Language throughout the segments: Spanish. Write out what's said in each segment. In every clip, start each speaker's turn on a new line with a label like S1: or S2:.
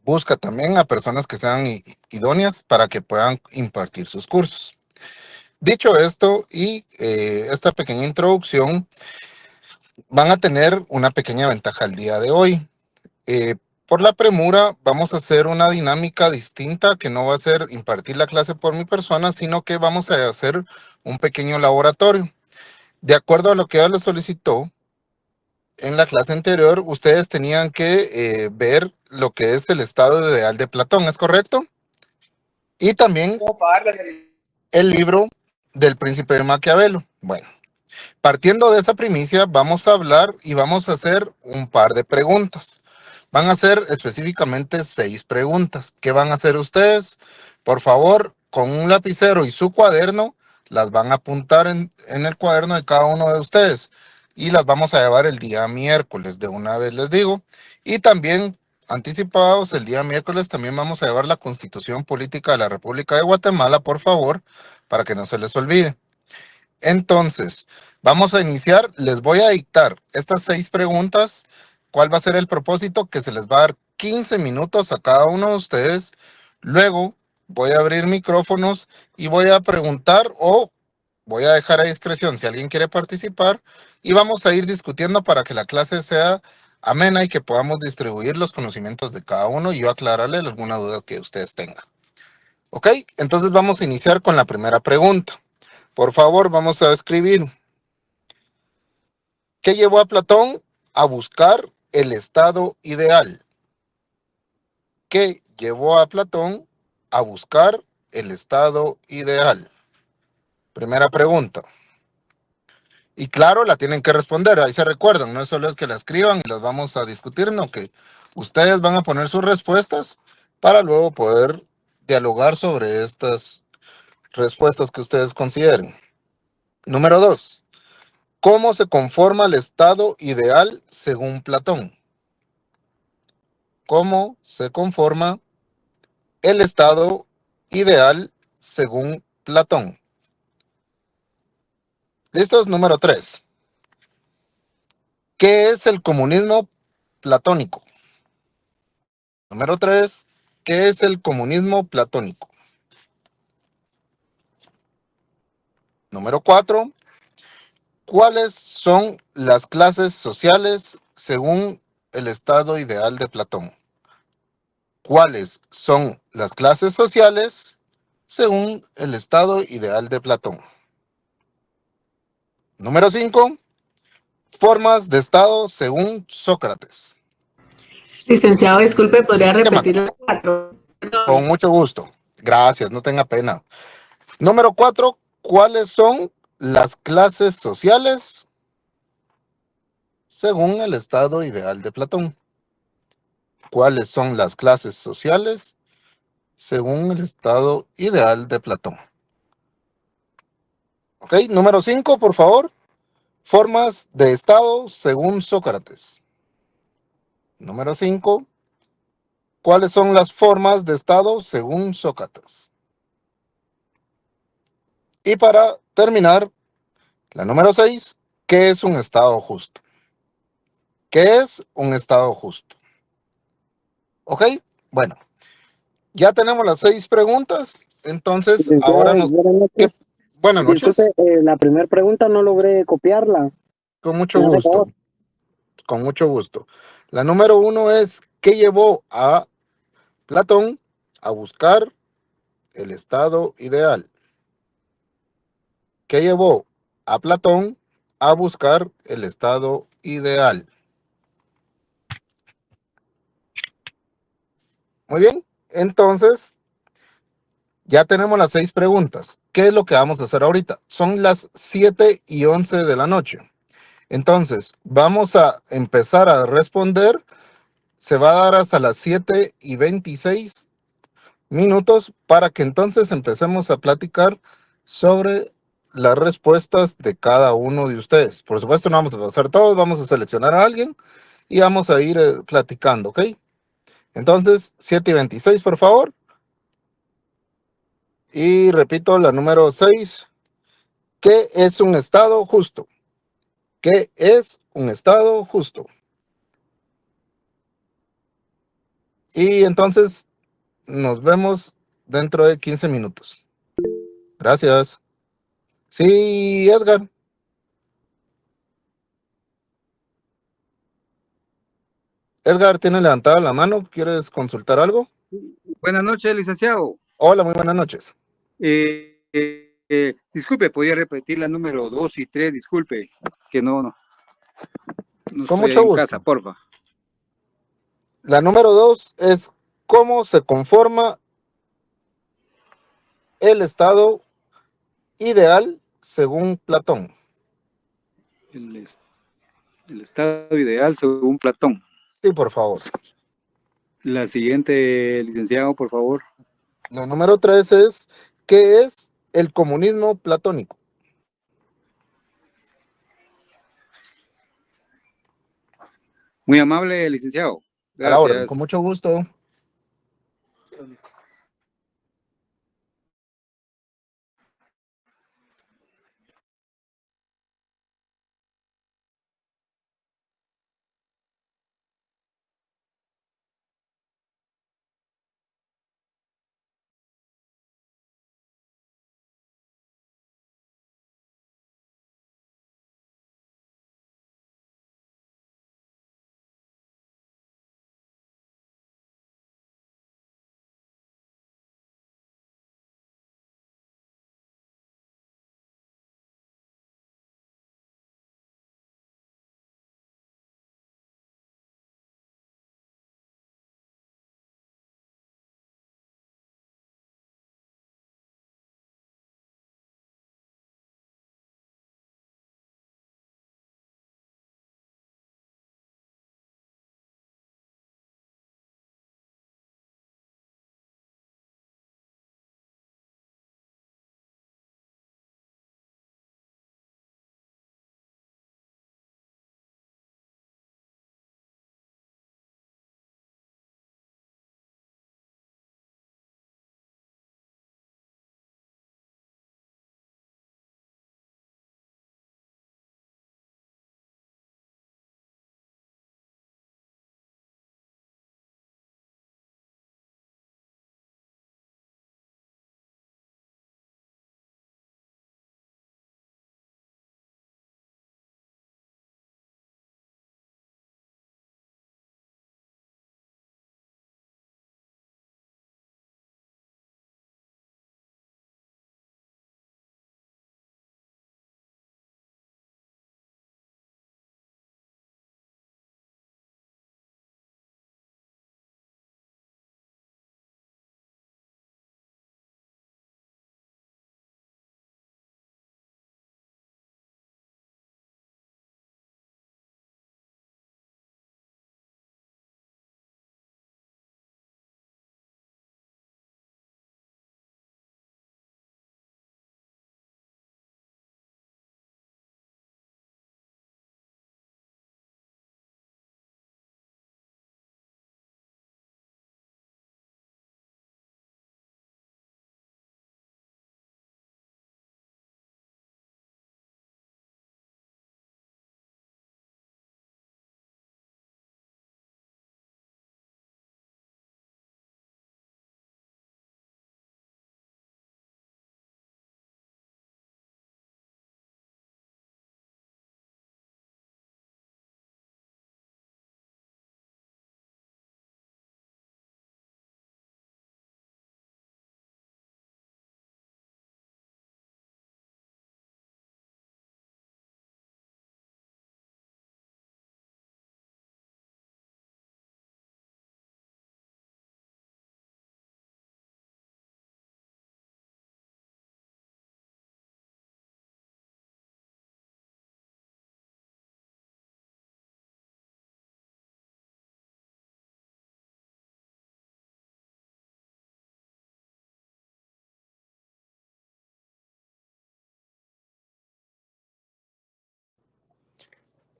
S1: busca también a personas que sean idóneas para que puedan impartir sus cursos. Dicho esto y esta pequeña introducción, van a tener una pequeña ventaja el día de hoy. Por la premura, vamos a hacer una dinámica distinta que no va a ser impartir la clase por mi persona, sino que vamos a hacer un pequeño laboratorio. De acuerdo a lo que ella les solicitó, en la clase anterior, ustedes tenían que ver lo que es el estado ideal de Platón, ¿es correcto? Y también el libro del Príncipe de Maquiavelo. Bueno, partiendo de esa primicia, vamos a hablar y vamos a hacer un par de preguntas. Van a ser específicamente 6 preguntas. ¿Qué van a hacer ustedes? Por favor, con un lapicero y su cuaderno, las van a apuntar en el cuaderno de cada uno de ustedes. Y las vamos a llevar el día miércoles, de una vez les digo. Y también, anticipados, el día miércoles también vamos a llevar la Constitución Política de la República de Guatemala, por favor, para que no se les olvide. Entonces, vamos a iniciar. Les voy a dictar estas 6 preguntas. ¿Cuál va a ser el propósito? Que se les va a dar 15 minutos a cada uno de ustedes. Luego voy a abrir micrófonos y voy a preguntar o voy a dejar a discreción si alguien quiere participar y vamos a ir discutiendo para que la clase sea amena y que podamos distribuir los conocimientos de cada uno y yo aclararle alguna duda que ustedes tengan. ¿Ok? Entonces vamos a iniciar con la primera pregunta. Por favor, vamos a escribir. ¿Qué llevó a Platón a buscar el estado ideal? ¿Qué llevó a Platón a buscar el estado ideal? Primera pregunta. Y claro, la tienen que responder, ahí se recuerdan, no es solo es que la escriban y las vamos a discutir, no, que ustedes van a poner sus respuestas para luego poder dialogar sobre estas respuestas que ustedes consideren. Número 2. ¿Cómo se conforma el estado ideal según Platón? ¿Cómo se conforma el estado ideal según Platón? ¿Listos? Número 3. ¿Qué es el comunismo platónico? Número 3. ¿Qué es el comunismo platónico? Número 4. ¿Cuáles son las clases sociales según el estado ideal de Platón? ¿Cuáles son las clases sociales según el estado ideal de Platón? Número 5. Formas de estado según Sócrates.
S2: Licenciado, disculpe, ¿podría
S1: ¿Qué más?
S2: repetir las 4?
S1: Con mucho gusto. Gracias, no tenga pena. Número 4. ¿Cuáles son las clases sociales según el estado ideal de Platón? ¿Cuáles son las clases sociales según el estado ideal de Platón? Ok, número 5, por favor. Formas de estado según Sócrates. Número 5. ¿Cuáles son las formas de estado según Sócrates? Y para terminar, la número 6. ¿Qué es un estado justo? ¿Qué es un estado justo? Ok, bueno, ya tenemos las 6 preguntas. Entonces, ahora nos...
S3: Buenas
S1: ¿Qué?
S3: noches.
S1: Buenas
S3: Disculpe,
S1: noches.
S3: la primera pregunta no logré copiarla.
S1: Con mucho
S3: Me hace favor.
S1: gusto. Con mucho gusto. La número 1 es, ¿qué llevó a Platón a buscar el estado ideal? ¿Qué llevó a Platón a buscar el estado ideal? Muy bien, entonces ya tenemos las 6 preguntas. ¿Qué es lo que vamos a hacer ahorita? Son las 7:11 de la noche. Entonces, vamos a empezar a responder. Se va a dar hasta las 7:26 para que entonces empecemos a platicar sobre las respuestas de cada uno de ustedes. Por supuesto, no vamos a pasar todos, vamos a seleccionar a alguien y vamos a ir platicando, ¿ok? Entonces, 7:26, por favor. Y repito, la número 6. ¿Qué es un estado justo? ¿Qué es un estado justo? Y entonces nos vemos dentro de 15 minutos. Gracias. Sí, Edgar. Edgar tiene levantada la mano. ¿Quieres consultar algo?
S4: Buenas noches, licenciado.
S1: Hola, muy buenas noches.
S4: Disculpe, ¿podría repetir la número 2 y 3? Disculpe, que no
S1: Con
S4: estoy
S1: mucho
S4: ahí en
S1: gusto.
S4: casa, porfa.
S1: La número 2 es cómo se conforma el estado ideal según Platón.
S4: El, es- el estado ideal según Platón.
S1: Sí, por favor.
S4: La siguiente, licenciado, por favor.
S1: La número 3 es ¿qué es el comunismo platónico?
S4: Muy amable, licenciado.
S1: A la orden, con
S4: Gracias.
S1: mucho gusto.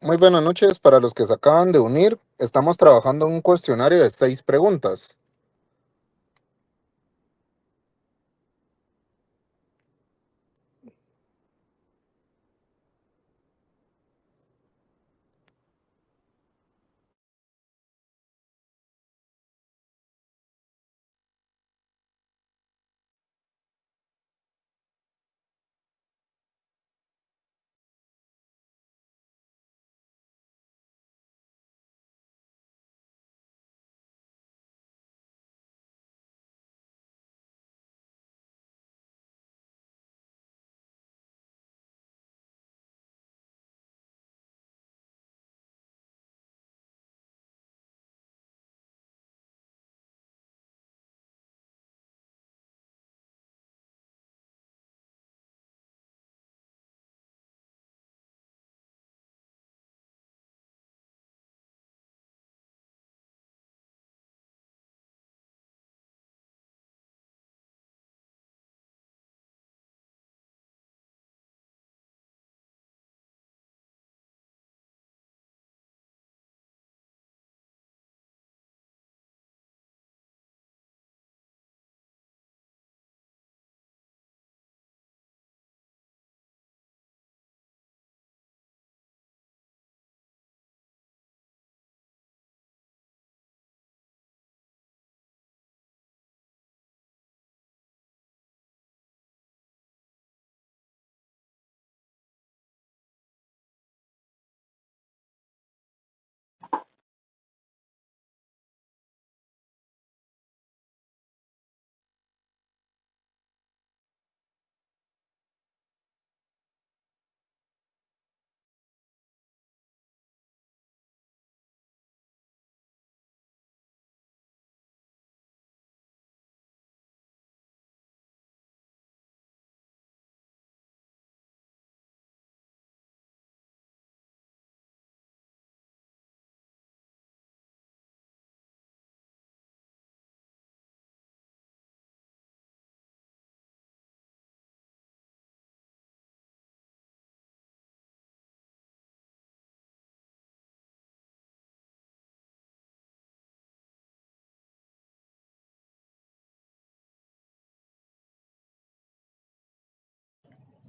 S1: Muy buenas noches para los que se acaban de unir. Estamos trabajando en un cuestionario de 6 preguntas.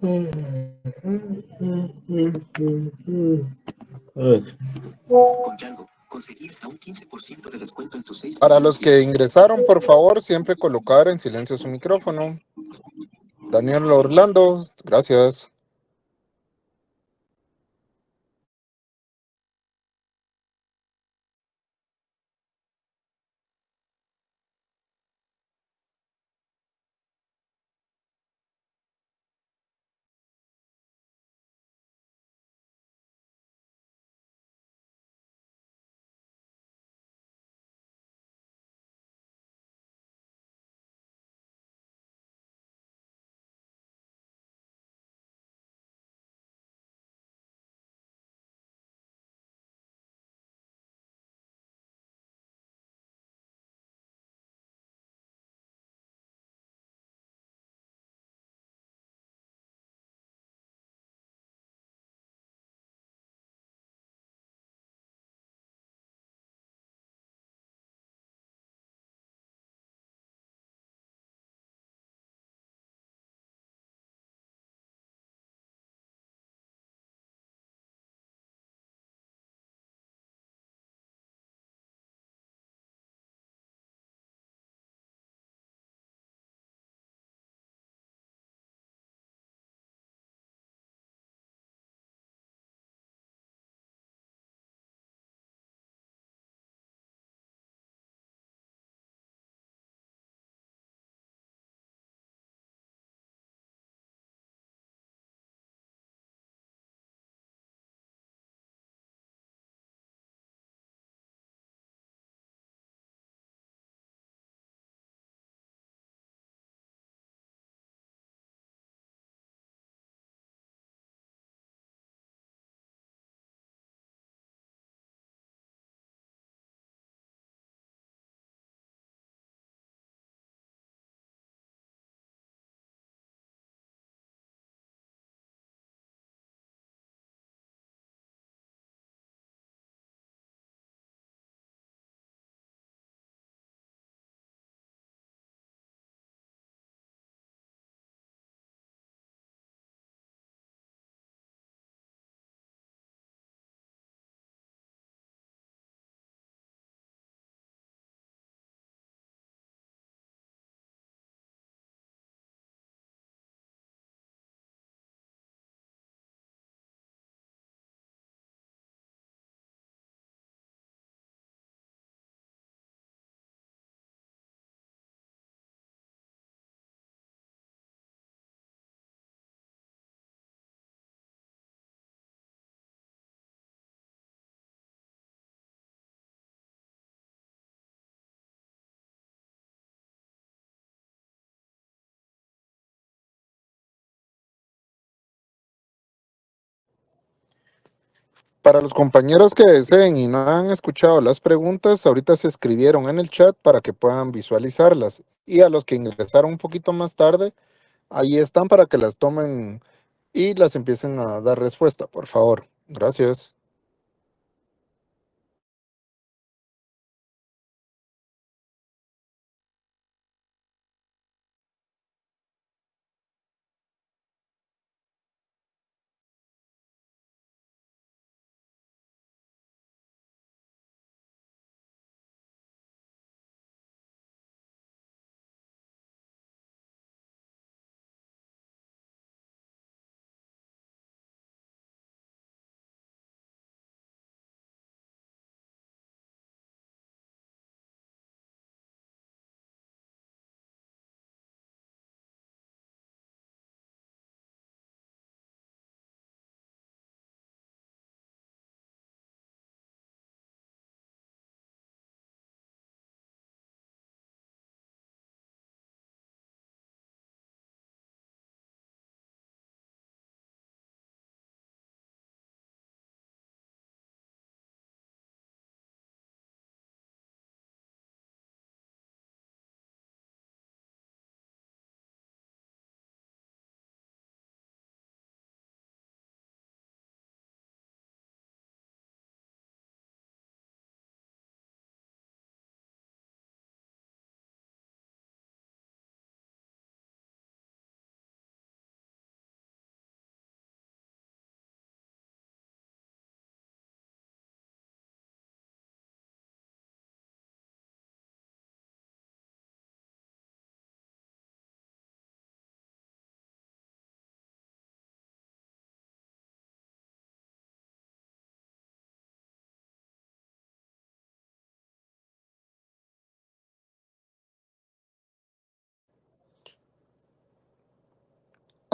S5: Con Django, conseguí hasta un 15% de descuento en tus 6
S1: Para los
S5: primeros
S1: que
S5: viajes.
S1: ingresaron, por favor, siempre colocar en silencio su micrófono. Daniel Orlando, gracias. Para los compañeros que deseen y no han escuchado las preguntas, ahorita se escribieron en el chat para que puedan visualizarlas. Y a los que ingresaron un poquito más tarde, ahí están para que las tomen y las empiecen a dar respuesta, por favor. Gracias.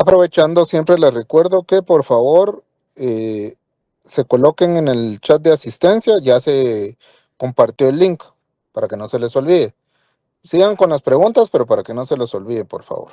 S1: aprovechando, siempre les recuerdo que por favor se coloquen en el chat de asistencia, ya se compartió el link para que no se les olvide. Sigan con las preguntas, pero para que no se les olvide, por favor.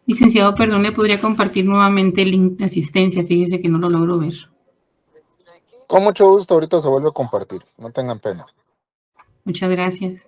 S2: Licenciado, perdón, ¿le podría compartir nuevamente el link de asistencia? Fíjese que no lo logro ver.
S1: Con mucho gusto, ahorita se vuelve a compartir, no tengan pena.
S2: Muchas gracias.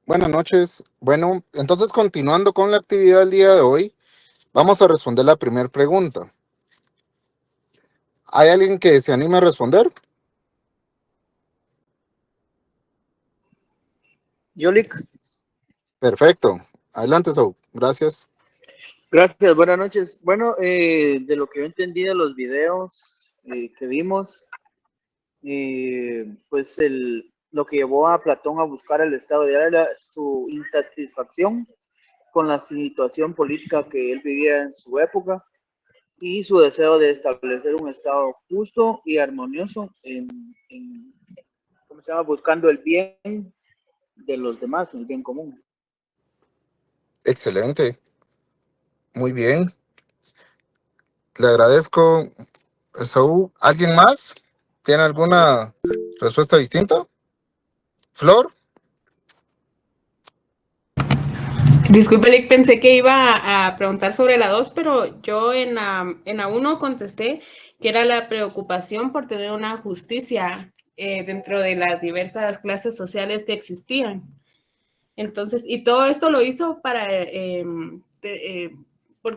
S1: Buenas noches. Bueno, entonces continuando con la actividad del día de hoy, vamos a responder la primera pregunta. ¿Hay alguien que se anime a responder?
S6: Yolik,
S1: Perfecto. Adelante, Sau. Gracias.
S6: gracias, buenas noches. Bueno, de lo que yo entendí de los videos que vimos, pues lo que llevó a Platón a buscar el estado ideal era su insatisfacción con la situación política que él vivía en su época y su deseo de establecer un estado justo y armonioso ¿cómo se llama? Buscando el bien de los demás, el bien común.
S1: Excelente. Muy bien. Le agradezco, Saúl. ¿Alguien más? ¿Tiene alguna respuesta distinta? ¿Flor?
S2: Disculpe, Lick, pensé que iba a preguntar sobre la 2, pero yo en la 1 contesté que era la preocupación por tener una justicia dentro de las diversas clases sociales que existían. Entonces, y todo esto lo hizo para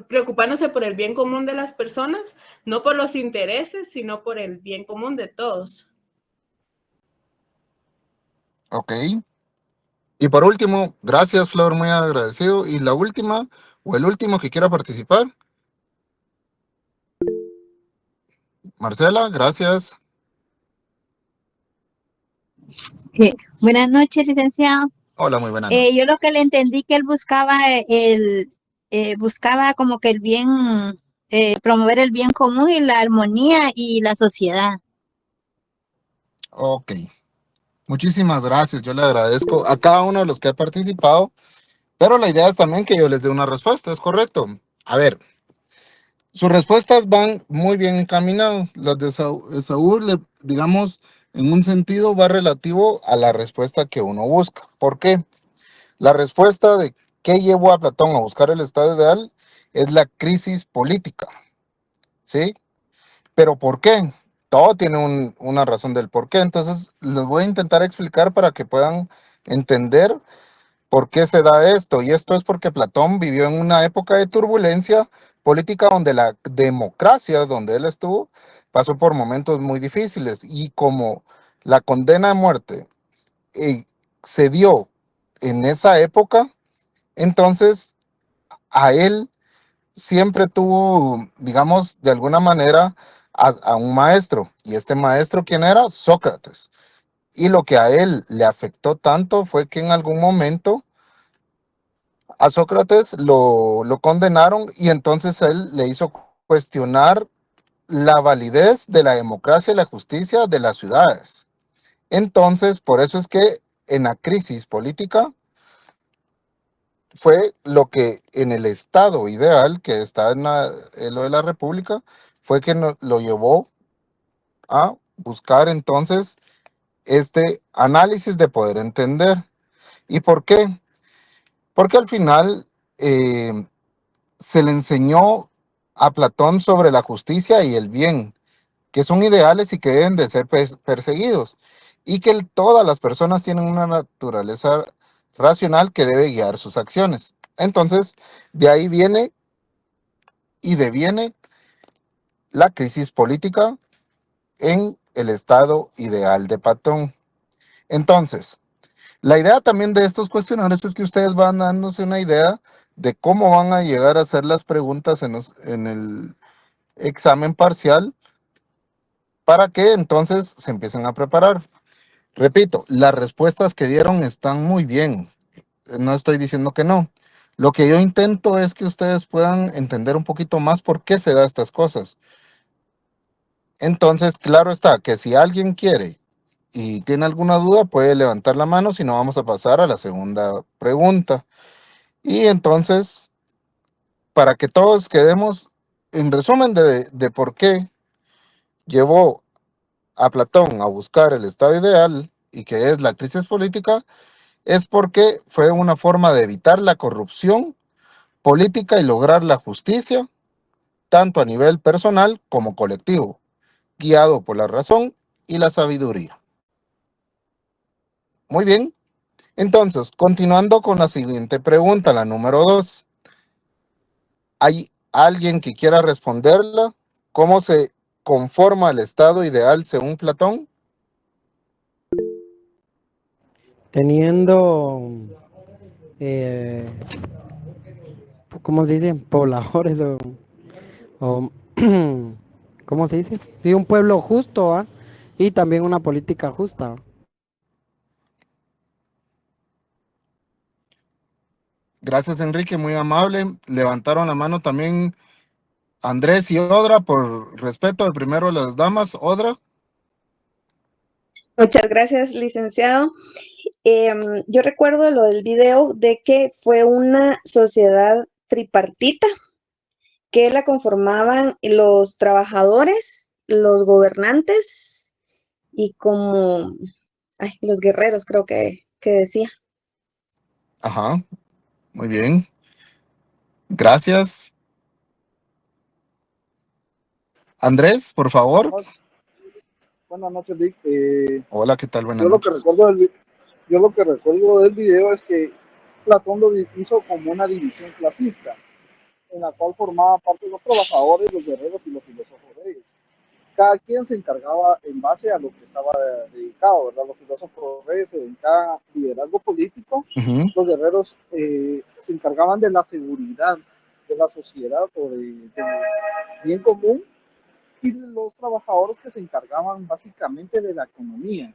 S2: preocupándose por el bien común de las personas, no por los intereses, sino por el bien común de todos.
S1: Ok. Y por último, gracias, Flor, muy agradecido. Y la última, o el último que quiera participar, Marcela, gracias.
S7: Buenas noches, licenciado.
S1: Hola, muy buenas noches.
S7: Yo lo que le entendí que él buscaba buscaba como que el bien, promover el bien común y la armonía y la sociedad.
S1: Ok. Muchísimas gracias, yo le agradezco a cada uno de los que ha participado, pero la idea es también que yo les dé una respuesta, ¿es correcto? A ver, sus respuestas van muy bien encaminadas. Las de Saúl, digamos, en un sentido va relativo a la respuesta que uno busca. ¿Por qué? La respuesta de qué llevó a Platón a buscar el estado ideal es la crisis política, ¿sí? Pero ¿por qué? Todo tiene una razón del por qué. Entonces, les voy a intentar explicar para que puedan entender por qué se da esto. Y esto es porque Platón vivió en una época de turbulencia política donde la democracia, donde él estuvo, pasó por momentos muy difíciles. Y como la condena de muerte se dio en esa época, entonces a él siempre tuvo, digamos, de alguna manera a un maestro. ¿Y este maestro quién era? Sócrates. Y lo que a él le afectó tanto fue que en algún momento a Sócrates lo condenaron y entonces él le hizo cuestionar la validez de la democracia y la justicia de las ciudades. Entonces, por eso es que en la crisis política fue lo que en el estado ideal, que está en lo de la República, fue que lo llevó a buscar entonces este análisis de poder entender. ¿Y por qué? Porque al final se le enseñó a Platón sobre la justicia y el bien, que son ideales y que deben de ser perseguidos, y que todas las personas tienen una naturaleza racional que debe guiar sus acciones. Entonces, de ahí viene y deviene la crisis política en el estado ideal de Platón. Entonces, la idea también de estos cuestionarios es que ustedes van dándose una idea de cómo van a llegar a hacer las preguntas en el examen parcial para que entonces se empiecen a preparar. Repito, las respuestas que dieron están muy bien. No estoy diciendo que no. Lo que yo intento es que ustedes puedan entender un poquito más por qué se da estas cosas. Entonces, claro está que si alguien quiere y tiene alguna duda, puede levantar la mano, si no vamos a pasar a la segunda pregunta. Y entonces, para que todos quedemos en resumen de por qué llevó a Platón a buscar el estado ideal y que es la crisis política, es porque fue una forma de evitar la corrupción política y lograr la justicia, tanto a nivel personal como colectivo, guiado por la razón y la sabiduría. Muy bien, Entonces, continuando con la siguiente pregunta, la número 2. ¿Hay alguien que quiera responderla? ¿Cómo se conforma el estado ideal según Platón?
S8: Teniendo, eh, ¿cómo se dice? Pobladores o ¿cómo se dice? Sí, un pueblo justo, ¿ah? Y también una política justa.
S1: Gracias, Enrique, muy amable. Levantaron la mano también Andrés y Odra, por respeto. El primero las damas. Odra.
S9: Muchas gracias, licenciado. Yo recuerdo lo del video de que fue una sociedad tripartita que la conformaban los trabajadores, los gobernantes y como los guerreros, creo que decía.
S1: Ajá, muy bien. Gracias. Andrés, por favor.
S10: Buenas noches, Dick.
S1: Hola, ¿qué tal? Buenas
S10: Yo lo que
S1: noches.
S10: recuerdo del video es que Platón lo hizo como una división clasista, en la cual formaban parte los trabajadores, los guerreros y los filósofos de ellos. Cada quien se encargaba en base a lo que estaba dedicado, ¿verdad? Los filósofos reyes se dedicaban a liderazgo político, los guerreros se encargaban de la seguridad de la sociedad o del bien común, y los trabajadores que se encargaban básicamente de la economía.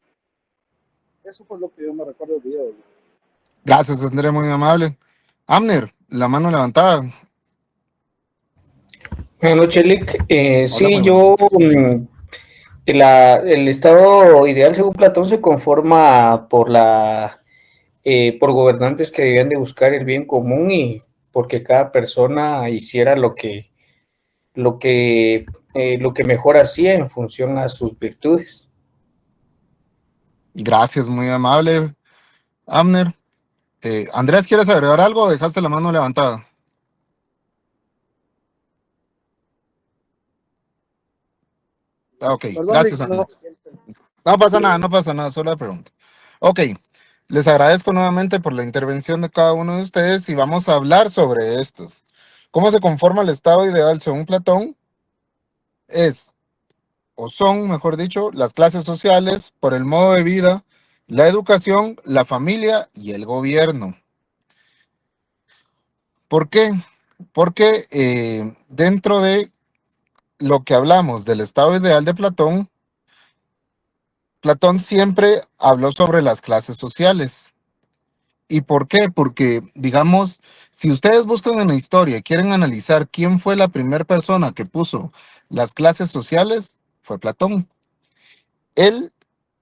S10: Eso fue lo que yo me recuerdo del video.
S1: Gracias, Andrés, muy amable. Amner, la mano levantada.
S11: Buenas noches, Lick.
S1: Hola,
S11: Sí,
S1: muy
S11: yo,
S1: buenas noches.
S11: el estado ideal según Platón se conforma por gobernantes que debían de buscar el bien común y porque cada persona hiciera lo que mejor hacía en función a sus virtudes.
S1: Gracias, muy amable, Amner. Andrés, ¿quieres agregar algo? Dejaste la mano levantada. Ok,
S10: Perdón,
S1: gracias, Andrés. No pasa nada, no pasa nada, solo la pregunta. Ok, les agradezco nuevamente por la intervención de cada uno de ustedes y vamos a hablar sobre estos. ¿Cómo se conforma el estado ideal según Platón? Es, o son, mejor dicho, las clases sociales por el modo de vida, la educación, la familia y el gobierno. ¿Por qué? Porque dentro de lo que hablamos del estado ideal de Platón, Platón siempre habló sobre las clases sociales. ¿Y por qué? Porque, digamos, si ustedes buscan en la historia y quieren analizar quién fue la primera persona que puso las clases sociales, fue Platón. Él,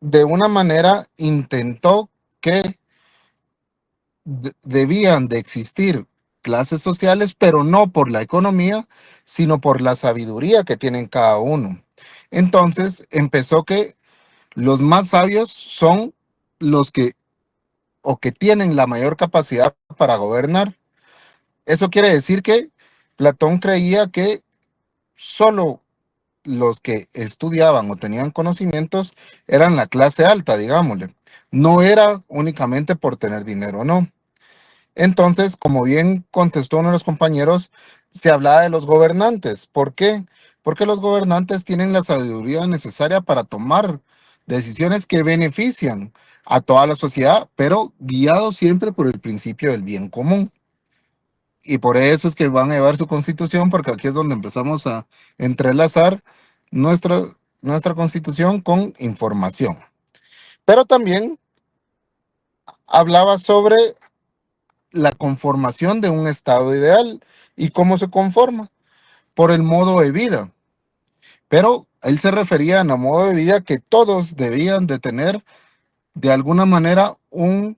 S1: de una manera, intentó que debían de existir clases sociales, pero no por la economía, sino por la sabiduría que tienen cada uno. Entonces, empezó que los más sabios son los que o que tienen la mayor capacidad para gobernar. Eso quiere decir que Platón creía que solo los que estudiaban o tenían conocimientos eran la clase alta, digámosle. No era únicamente por tener dinero, no. Entonces, como bien contestó uno de los compañeros, se hablaba de los gobernantes. ¿Por qué? Porque los gobernantes tienen la sabiduría necesaria para tomar decisiones que benefician a toda la sociedad, pero guiados siempre por el principio del bien común. Y por eso es que van a llevar su constitución, porque aquí es donde empezamos a entrelazar nuestra, nuestra constitución con información. Pero también hablaba sobre la conformación de un estado ideal. ¿Y cómo se conforma? Por el modo de vida. Pero él se refería a un modo de vida que todos debían de tener de alguna manera un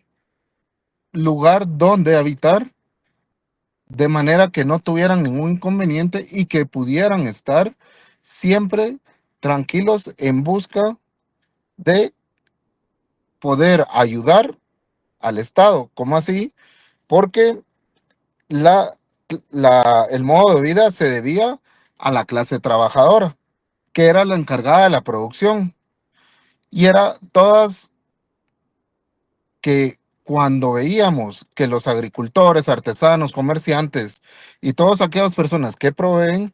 S1: lugar donde habitar, de manera que no tuvieran ningún inconveniente y que pudieran estar siempre tranquilos en busca de poder ayudar al Estado. ¿Cómo así? Porque la, el modo de vida se debía a la clase trabajadora, que era la encargada de la producción. Y era todas que cuando veíamos que los agricultores, artesanos, comerciantes y todas aquellas personas que proveen,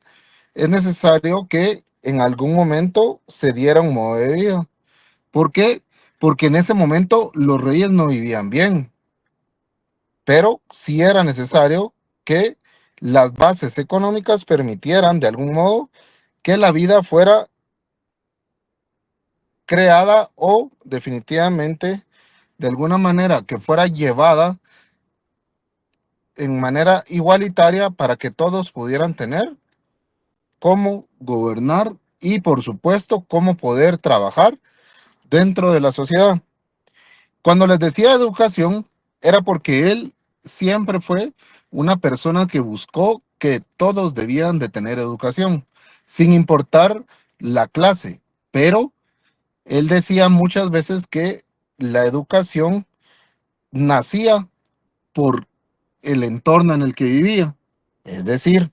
S1: es necesario que en algún momento se diera un modo de vida. ¿Por qué? Porque en ese momento los reyes no vivían bien, pero sí era necesario que las bases económicas permitieran de algún modo que la vida fuera creada o definitivamente de alguna manera que fuera llevada en manera igualitaria para que todos pudieran tener cómo gobernar y por supuesto cómo poder trabajar dentro de la sociedad. Cuando les decía educación, era porque él siempre fue una persona que buscó que todos debían de tener educación, sin importar la clase, pero él decía muchas veces que la educación nacía por el entorno en el que vivía. Es decir,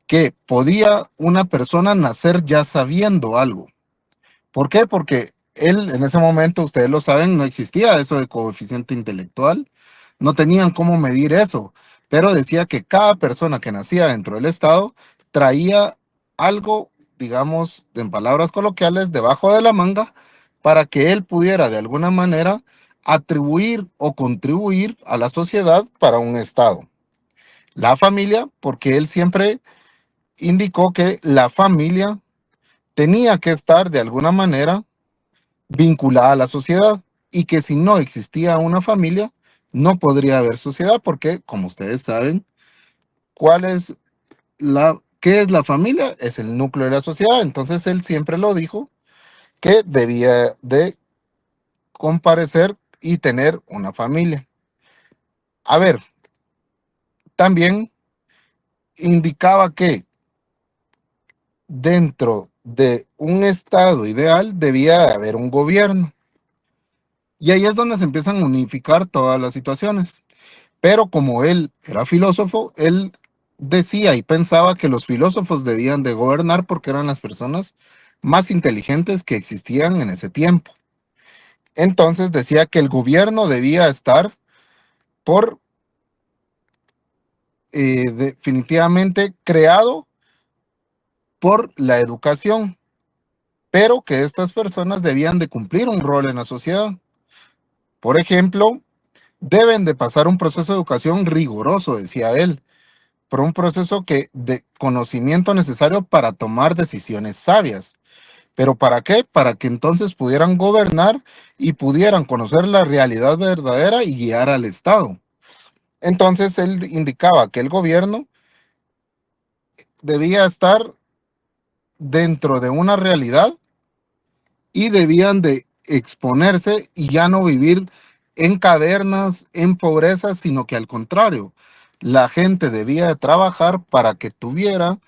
S1: que podía una persona nacer ya sabiendo algo. ¿Por qué? Porque él en ese momento, ustedes lo saben, no existía eso de coeficiente intelectual, no tenían cómo medir eso, pero decía que cada persona que nacía dentro del Estado traía algo, digamos, en palabras coloquiales, debajo de la manga, para que él pudiera de alguna manera atribuir o contribuir a la sociedad para un Estado. La familia, porque él siempre indicó que la familia tenía que estar de alguna manera vinculada a la sociedad y que si no existía una familia, no podría haber sociedad porque, como ustedes saben, ¿qué es la familia? Es el núcleo de la sociedad. Entonces él siempre lo dijo que debía de comparecer y tener una familia. A ver, también indicaba que dentro de un estado ideal debía de haber un gobierno. Y ahí es donde se empiezan a unificar todas las situaciones. Pero como él era filósofo, él decía y pensaba que los filósofos debían de gobernar porque eran las personas más inteligentes que existían en ese tiempo. Entonces decía que el gobierno debía estar por definitivamente creado por la educación, pero que estas personas debían de cumplir un rol en la sociedad. Por ejemplo, deben de pasar un proceso de educación riguroso, decía él, por un proceso de conocimiento necesario para tomar decisiones sabias. ¿Pero para qué? Para que entonces pudieran gobernar y pudieran conocer la realidad verdadera y guiar al Estado. Entonces él indicaba que el gobierno debía estar dentro de una realidad y debían de exponerse y ya no vivir en cavernas, en pobreza, sino que al contrario, la gente debía de trabajar para que tuviera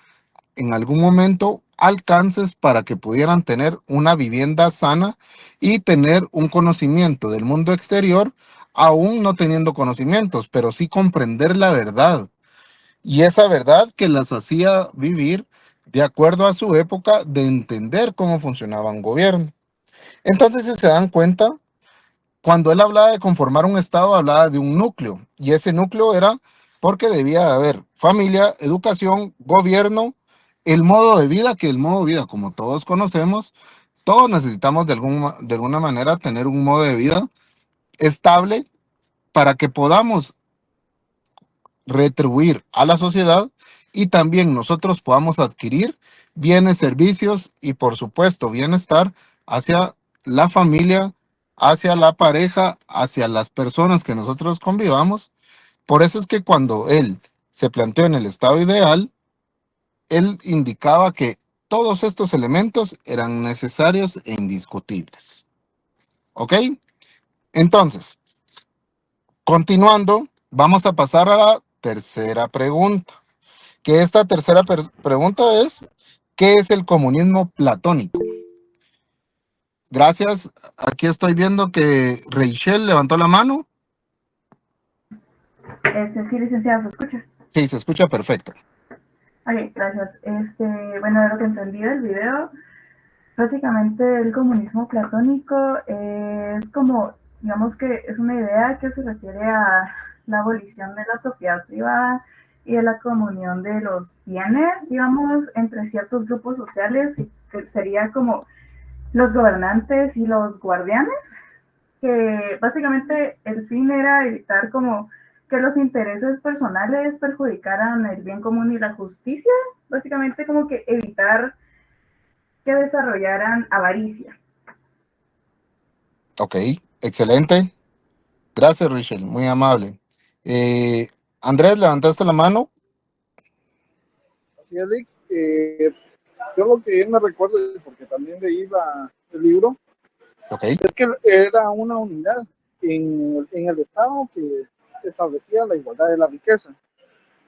S1: en algún momento alcances para que pudieran tener una vivienda sana y tener un conocimiento del mundo exterior, aún no teniendo conocimientos, pero sí comprender la verdad. Y esa verdad que las hacía vivir de acuerdo a su época de entender cómo funcionaba un gobierno. Entonces, si se dan cuenta, cuando él hablaba de conformar un Estado, hablaba de un núcleo, y ese núcleo era porque debía de haber familia, educación, gobierno, el modo de vida, que el modo de vida, como todos conocemos, todos necesitamos de alguna manera tener un modo de vida estable para que podamos retribuir a la sociedad y también nosotros podamos adquirir bienes, servicios y por supuesto bienestar hacia la familia, hacia la pareja, hacia las personas que nosotros convivamos. Por eso es que cuando él se planteó en el estado ideal, él indicaba que todos estos elementos eran necesarios e indiscutibles. ¿Ok? Entonces, continuando, vamos a pasar a la tercera pregunta. Que esta tercera pregunta es, ¿qué es el comunismo platónico? Gracias. Aquí estoy viendo que Rachel levantó la mano.
S12: Sí, licenciado, ¿se escucha?
S1: Sí, se escucha perfecto.
S12: Ok, gracias. Bueno, de lo que entendí del video, básicamente el comunismo platónico es como digamos que es una idea que se refiere a la abolición de la propiedad privada y de la comunión de los bienes, digamos, entre ciertos grupos sociales, que sería como los gobernantes y los guardianes, que básicamente el fin era evitar como que los intereses personales perjudicaran el bien común y la justicia, básicamente como que evitar que desarrollaran avaricia.
S1: Ok, excelente. Gracias, Rachel, muy amable. Andrés, levantaste la mano.
S10: Así es, Rick. Yo lo que me recuerdo, porque también leí el libro,
S1: Okay.
S10: es que era una unidad en el Estado que establecía la igualdad de la riqueza.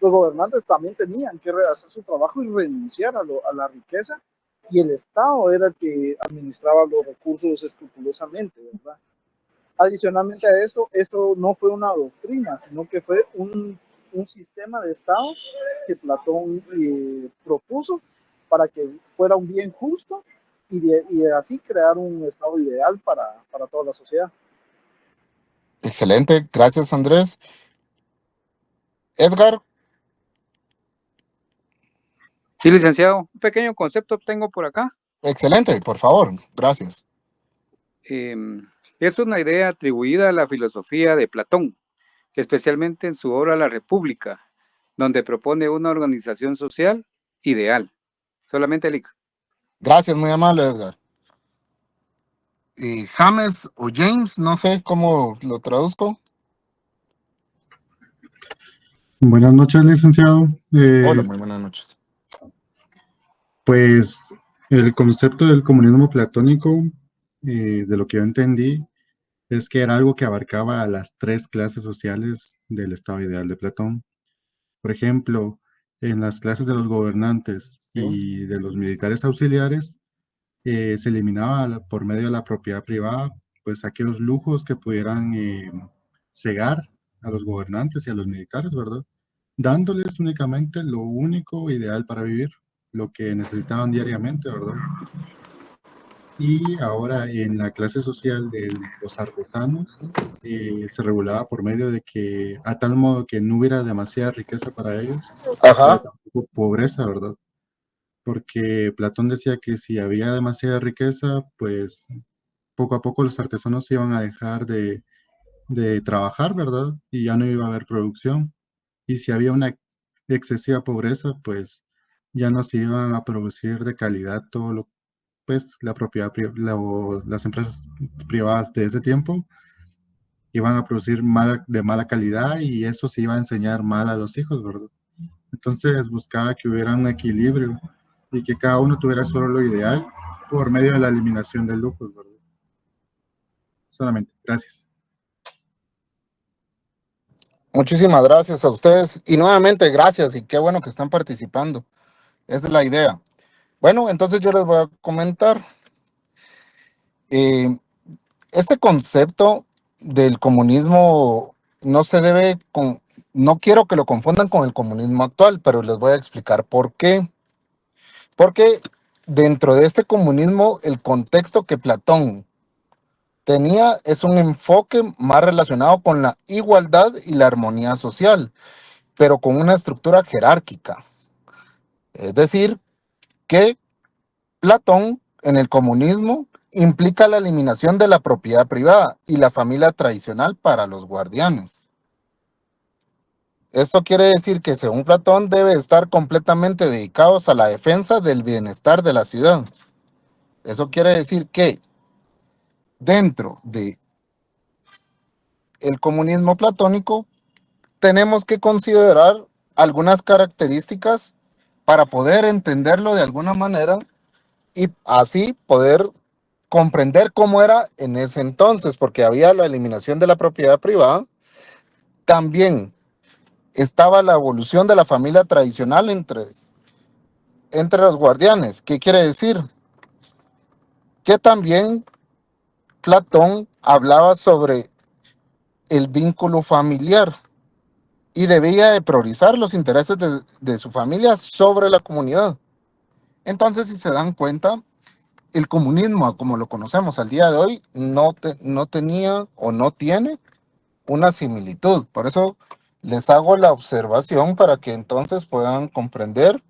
S10: Los gobernantes también tenían que hacer su trabajo y renunciar a la riqueza, y el Estado era el que administraba los recursos escrupulosamente, ¿verdad? Adicionalmente a esto no fue una doctrina, sino que fue un sistema de Estado que Platón propuso para que fuera un bien justo y así crear un Estado ideal para toda la sociedad.
S1: Excelente, gracias, Andrés. Edgar.
S4: Sí, licenciado, un pequeño concepto tengo por acá.
S1: Excelente, por favor, gracias.
S4: Es una idea atribuida a la filosofía de Platón, especialmente en su obra La República, donde propone una organización social ideal. Solamente el IC.
S1: Gracias, muy amable, Edgar. James o James, no sé cómo lo traduzco.
S13: Buenas noches, licenciado.
S1: Hola, muy buenas noches.
S13: Pues el concepto del comunismo platónico, de lo que yo entendí, es que era algo que abarcaba a las tres clases sociales del estado ideal de Platón. Por ejemplo, en las clases de los gobernantes y de los militares auxiliares, se eliminaba por medio de la propiedad privada, pues aquellos lujos que pudieran cegar a los gobernantes y a los militares, ¿verdad? Dándoles únicamente lo único ideal para vivir, lo que necesitaban diariamente, ¿verdad? Y ahora en la clase social de los artesanos se regulaba por medio de que, a tal modo que no hubiera demasiada riqueza para ellos, pero tampoco pobreza, ¿verdad? Porque Platón decía que si había demasiada riqueza, pues poco a poco los artesanos iban a dejar de trabajar, ¿verdad? Y ya no iba a haber producción. Y si había una excesiva pobreza, pues ya no se iban a producir de calidad todo lo, pues la propiedad, las empresas privadas de ese tiempo iban a producir de mala calidad y eso se iba a enseñar mal a los hijos, ¿verdad? Entonces buscaba que hubiera un equilibrio y que cada uno tuviera solo lo ideal por medio de la eliminación de lujos, ¿verdad? Solamente, gracias.
S1: Muchísimas gracias a ustedes y nuevamente gracias y qué bueno que están participando. Esa es la idea. Bueno, entonces yo les voy a comentar. Este concepto del comunismo no se debe no quiero que lo confundan con el comunismo actual, pero les voy a explicar por qué. Porque dentro de este comunismo, el contexto que Platón tenía es un enfoque más relacionado con la igualdad y la armonía social, pero con una estructura jerárquica. Es decir, que Platón en el comunismo implica la eliminación de la propiedad privada y la familia tradicional para los guardianes. Esto quiere decir que según Platón debe estar completamente dedicados a la defensa del bienestar de la ciudad. Eso quiere decir que dentro de el comunismo platónico tenemos que considerar algunas características para poder entenderlo de alguna manera y así poder comprender cómo era en ese entonces, porque había la eliminación de la propiedad privada, también estaba la evolución de la familia tradicional entre los guardianes. ¿Qué quiere decir? Que también Platón hablaba sobre el vínculo familiar y debía de priorizar los intereses de su familia sobre la comunidad. Entonces, si se dan cuenta, el comunismo, como lo conocemos al día de hoy, no tenía o no tiene una similitud. Por eso les hago la observación para que entonces puedan comprender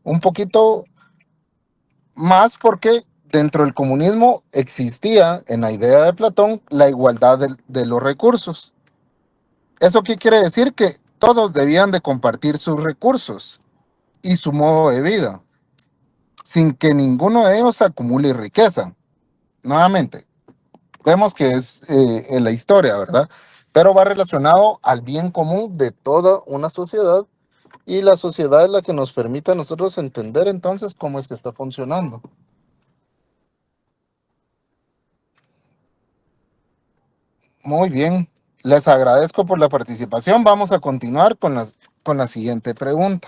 S1: un poquito más, porque dentro del comunismo existía en la idea de Platón la igualdad de los recursos. ¿Eso qué quiere decir? Que todos debían de compartir sus recursos y su modo de vida, sin que ninguno de ellos acumule riqueza. Nuevamente, vemos que es en la historia, ¿verdad? Pero va relacionado al bien común de toda una sociedad, y la sociedad es la que nos permite a nosotros entender entonces cómo es que está funcionando. Muy bien, les agradezco por la participación. Vamos a continuar con la siguiente pregunta.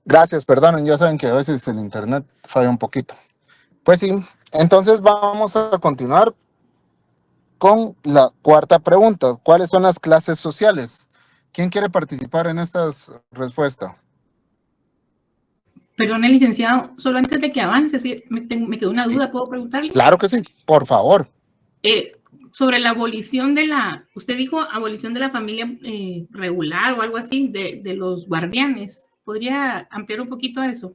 S1: Gracias, perdonen, ya saben que a veces el internet falla un poquito. Pues sí, entonces vamos a continuar con la cuarta pregunta. ¿Cuáles son las clases sociales? ¿Quién quiere participar en esta respuesta?
S14: Perdón, licenciado, solo antes de que avance, sí, me quedó una duda, ¿puedo preguntarle?
S1: Claro que sí, por favor.
S14: Sobre la abolición de usted dijo abolición de la familia regular o algo así, de los guardianes. ¿Podría ampliar un poquito eso?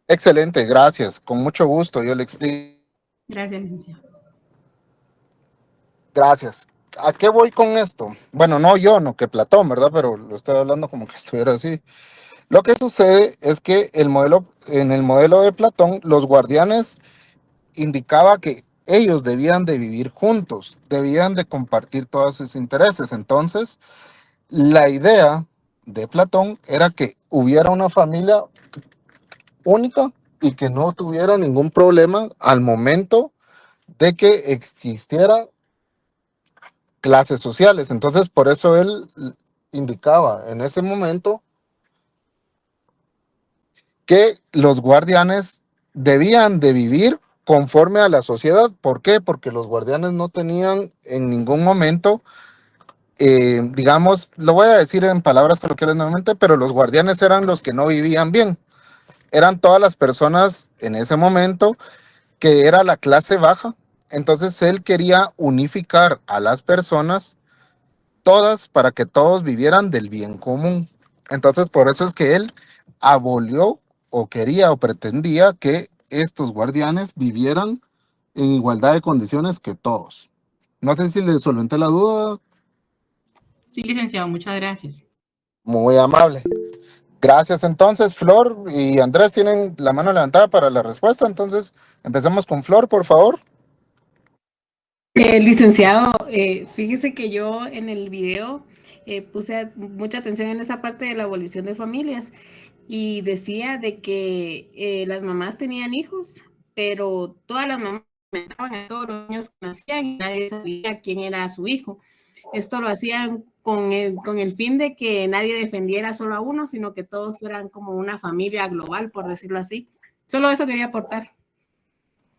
S1: Excelente, gracias. Con mucho gusto, yo le explico.
S14: Gracias, licenciado.
S1: Gracias. ¿A qué voy con esto? Bueno, no yo, no que Platón, ¿verdad? Pero lo estoy hablando como que estuviera así. Lo que sucede es que en el modelo de Platón, los guardianes indicaba que ellos debían de vivir juntos, debían de compartir todos sus intereses. Entonces, la idea de Platón era que hubiera una familia única y que no tuviera ningún problema al momento de que existiera clases sociales. Entonces, por eso él indicaba en ese momento que los guardianes debían de vivir conforme a la sociedad. ¿Por qué? Porque los guardianes no tenían en ningún momento, digamos, lo voy a decir en palabras coloquiales nuevamente, pero los guardianes eran los que no vivían bien. Eran todas las personas en ese momento que era la clase baja. Entonces él quería unificar a las personas todas para que todos vivieran del bien común. Entonces, por eso es que él abolió o quería o pretendía que estos guardianes vivieran en igualdad de condiciones que todos. No sé si le solventé la duda.
S14: Sí, licenciado, muchas gracias.
S1: Muy amable. Gracias. Entonces, Flor y Andrés tienen la mano levantada para la respuesta. Entonces, empecemos con Flor, por favor.
S2: Licenciado, fíjese que yo en el video puse mucha atención en esa parte de la abolición de familias y decía de que las mamás tenían hijos, pero todas las mamás mataban a todos los niños que nacían y nadie sabía quién era su hijo. Esto lo hacían con el fin de que nadie defendiera solo a uno, sino que todos eran como una familia global, por decirlo así. Solo eso quería aportar.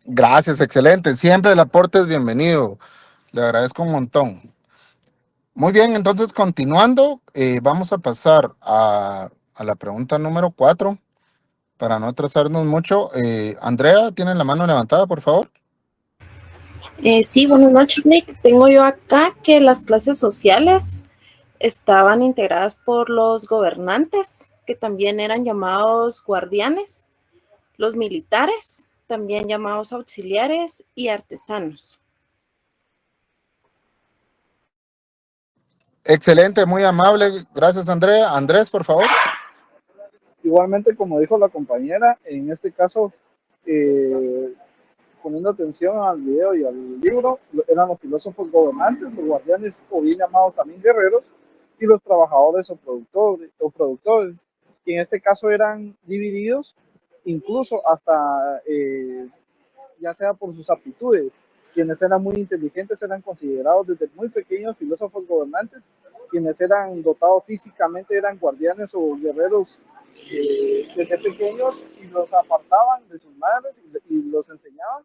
S1: Gracias, excelente. Siempre el aporte es bienvenido. Le agradezco un montón. Muy bien, entonces continuando, vamos a pasar a la pregunta número 4, para no atrasarnos mucho. Andrea, ¿tiene la mano levantada, por favor?
S15: Sí, buenas noches, Nick. Tengo yo acá que las clases sociales estaban integradas por los gobernantes, que también eran llamados guardianes, los militares, también llamados auxiliares, y artesanos.
S1: Excelente, muy amable. Gracias, Andrea. Andrés, por favor.
S10: Igualmente, como dijo la compañera, en este caso, poniendo atención al video y al libro, eran los filósofos gobernantes, los guardianes, o bien llamados también guerreros, y los trabajadores o productores, y en este caso eran divididos incluso hasta ya sea por sus aptitudes. Quienes eran muy inteligentes eran considerados desde muy pequeños filósofos gobernantes. Quienes eran dotados físicamente eran guardianes o guerreros desde pequeños, y los apartaban de sus madres y los enseñaban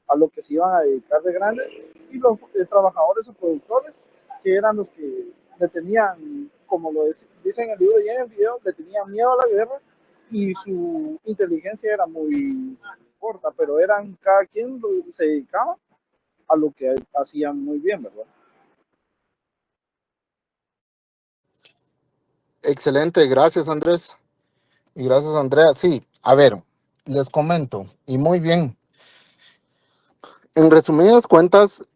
S10: a lo que se iban a dedicar de grandes. Y los trabajadores o productores, que eran los que le tenían, como lo dicen en el libro y en el video, le tenían miedo a la guerra, y su inteligencia era muy corta, pero eran cada quien se dedicaba a lo que hacían muy bien, ¿verdad?
S1: Excelente, gracias Andrés. Y gracias Andrea. Sí, a ver, les comento, y muy bien. En resumidas cuentas,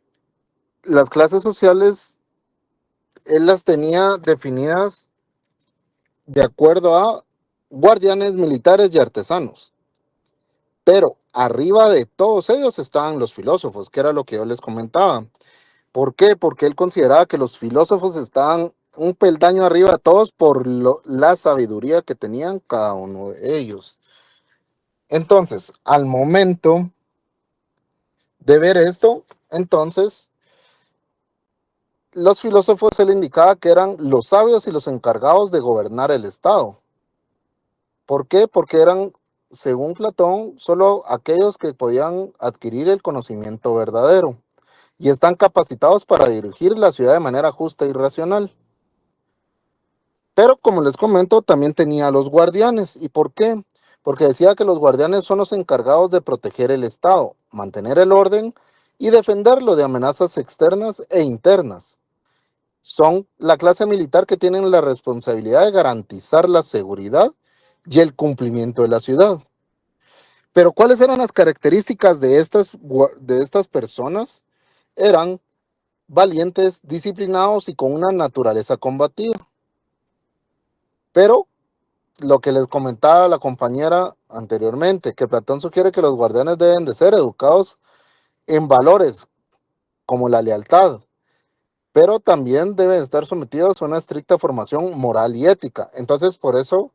S1: las clases sociales, él las tenía definidas de acuerdo a guardianes, militares y artesanos. Pero arriba de todos ellos estaban los filósofos, que era lo que yo les comentaba. ¿Por qué? Porque él consideraba que los filósofos estaban un peldaño arriba de todos por la sabiduría que tenían cada uno de ellos. Entonces, al momento de ver esto, entonces, los filósofos se le indicaba que eran los sabios y los encargados de gobernar el Estado. ¿Por qué? Porque eran, según Platón, solo aquellos que podían adquirir el conocimiento verdadero y están capacitados para dirigir la ciudad de manera justa y racional. Pero como les comento, también tenía a los guardianes. ¿Y por qué? Porque decía que los guardianes son los encargados de proteger el Estado, mantener el orden y defenderlo de amenazas externas e internas. Son la clase militar que tienen la responsabilidad de garantizar la seguridad y el cumplimiento de la ciudad. Pero ¿cuáles eran las características de estas personas? Eran valientes, disciplinados y con una naturaleza combativa. Pero lo que les comentaba la compañera anteriormente, que Platón sugiere que los guardianes deben de ser educados en valores como la lealtad, pero también deben estar sometidos a una estricta formación moral y ética. Entonces, por eso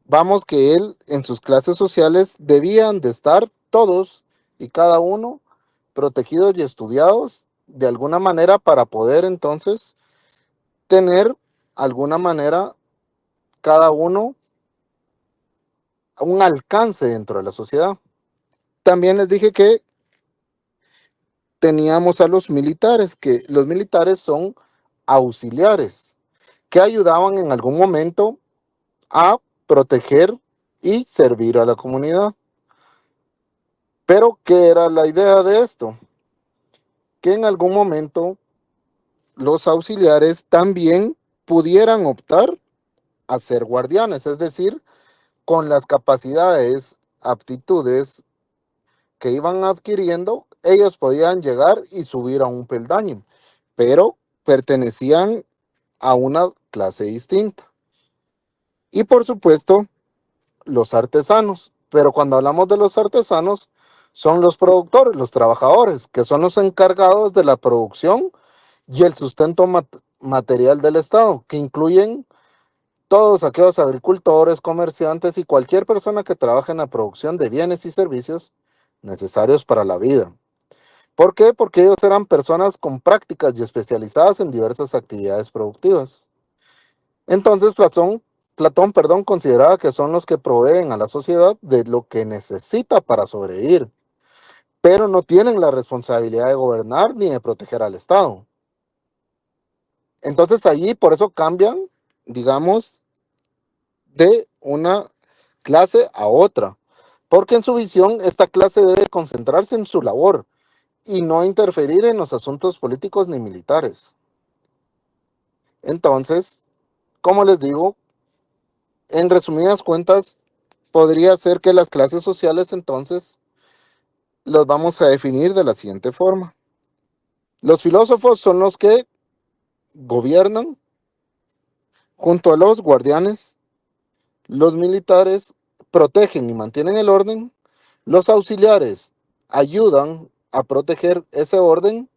S1: vamos que él en sus clases sociales debían de estar todos y cada uno protegidos y estudiados de alguna manera para poder entonces tener alguna manera cada uno un alcance dentro de la sociedad. También les dije que teníamos a los militares, que los militares son auxiliares, que ayudaban en algún momento a proteger y servir a la comunidad. Pero, ¿qué era la idea de esto? Que en algún momento los auxiliares también pudieran optar a ser guardianes, es decir, con las capacidades, aptitudes que iban adquiriendo, ellos podían llegar y subir a un peldaño, pero pertenecían a una clase distinta. Y por supuesto, los artesanos. Pero cuando hablamos de los artesanos, son los productores, los trabajadores, que son los encargados de la producción y el sustento material del Estado, que incluyen todos aquellos agricultores, comerciantes y cualquier persona que trabaje en la producción de bienes y servicios necesarios para la vida. ¿Por qué? Porque ellos eran personas con prácticas y especializadas en diversas actividades productivas. Entonces Platón, consideraba que son los que proveen a la sociedad de lo que necesita para sobrevivir, pero no tienen la responsabilidad de gobernar ni de proteger al Estado. Entonces allí por eso cambian, digamos, de una clase a otra, porque en su visión esta clase debe concentrarse en su labor y no interferir en los asuntos políticos ni militares. Entonces, como les digo, en resumidas cuentas, podría ser que las clases sociales entonces las vamos a definir de la siguiente forma. Los filósofos son los que gobiernan junto a los guardianes, los militares protegen y mantienen el orden, los auxiliares ayudan a proteger ese orden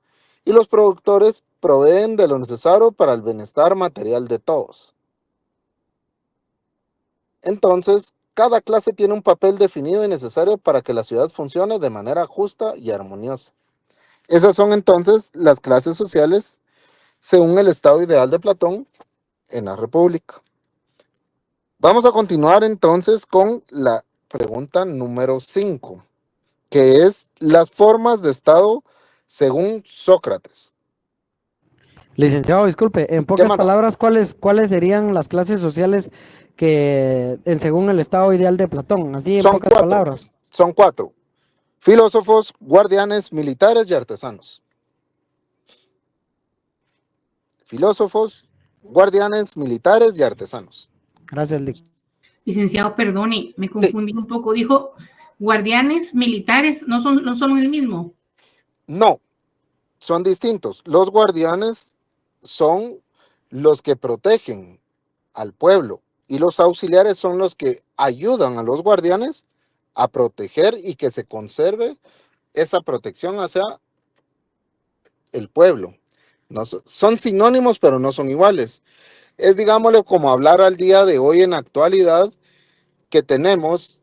S1: y los productores proveen de lo necesario para el bienestar material de todos. Entonces, cada clase tiene un papel definido y necesario para que la ciudad funcione de manera justa y armoniosa. Esas son entonces las clases sociales según el estado ideal de Platón en la República. Vamos a continuar entonces con la pregunta número 5, que es las formas de estado según Sócrates.
S8: Licenciado, disculpe, en pocas
S1: manda?
S8: palabras, ¿cuáles serían las clases sociales según el estado ideal de Platón? Así en
S1: Son
S8: pocas
S1: cuatro.
S8: palabras.
S1: Son 4. Filósofos, guardianes, militares y artesanos. Filósofos, guardianes, militares y artesanos.
S8: Gracias, Lic.
S14: Licenciado, perdone, me confundí un poco. Dijo, guardianes militares, ¿no son el mismo?
S1: No, son distintos. Los guardianes son los que protegen al pueblo y los auxiliares son los que ayudan a los guardianes a proteger y que se conserve esa protección hacia el pueblo. No, son sinónimos, pero no son iguales. Es, digámosle, como hablar al día de hoy en actualidad que tenemos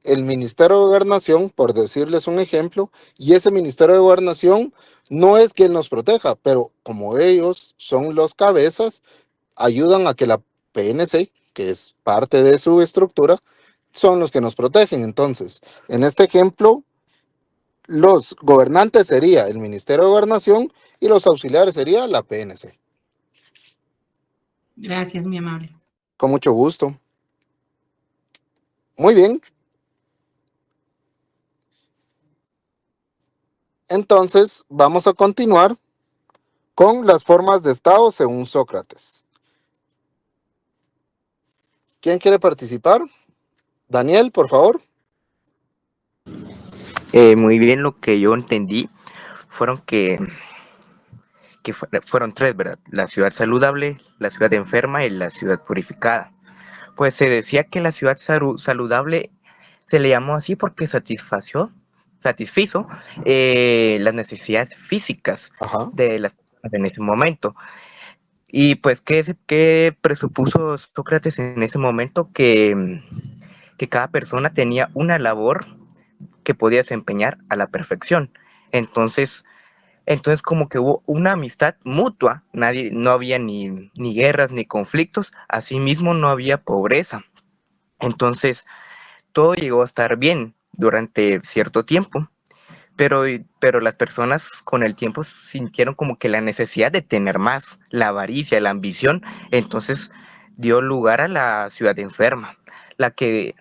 S1: el Ministerio de Gobernación, por decirles un ejemplo, y ese Ministerio de Gobernación no es quien nos proteja, pero como ellos son los cabezas, ayudan a que la PNC, que es parte de su estructura, son los que nos protegen. Entonces, en este ejemplo, los gobernantes sería el Ministerio de Gobernación y los auxiliares sería la PNC.
S14: Gracias, mi amable.
S1: Con mucho gusto. Muy bien. Entonces, vamos a continuar con las formas de Estado según Sócrates. ¿Quién quiere participar? Daniel, por favor.
S16: Muy bien, lo que yo entendí fueron fueron tres, ¿verdad? La ciudad saludable, la ciudad enferma y la ciudad purificada. Pues se decía que la ciudad saludable se le llamó así porque satisfizo las necesidades físicas de las personas en ese momento. Y pues, ¿qué presupuso Sócrates en ese momento? Que cada persona tenía una labor que podía desempeñar a la perfección. Entonces como que hubo una amistad mutua, no había ni guerras ni conflictos, asimismo no había pobreza. Entonces todo llegó a estar bien durante cierto tiempo, pero las personas con el tiempo sintieron como que la necesidad de tener más, la avaricia, la ambición, entonces dio lugar a la ciudad enferma, la que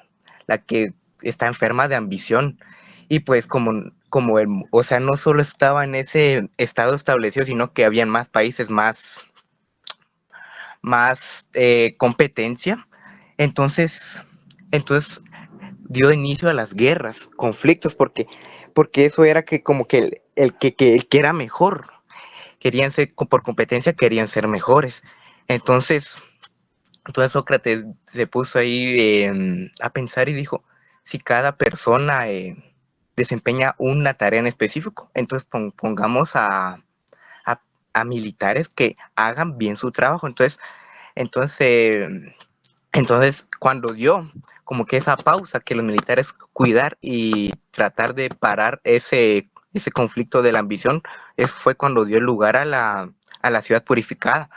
S16: está enferma de ambición. Y pues o sea, no solo estaba en ese estado establecido, sino que habían más países, más competencia. Entonces dio inicio a las guerras, conflictos, porque eso era que como que el que era mejor, querían ser, por competencia querían ser mejores. Entonces Sócrates se puso ahí a pensar y dijo, si cada persona desempeña una tarea en específico, entonces pongamos a militares que hagan bien su trabajo. Entonces cuando dio como que esa pausa, que los militares cuidar y tratar de parar ese conflicto de la ambición, fue cuando dio lugar a la ciudad purificada.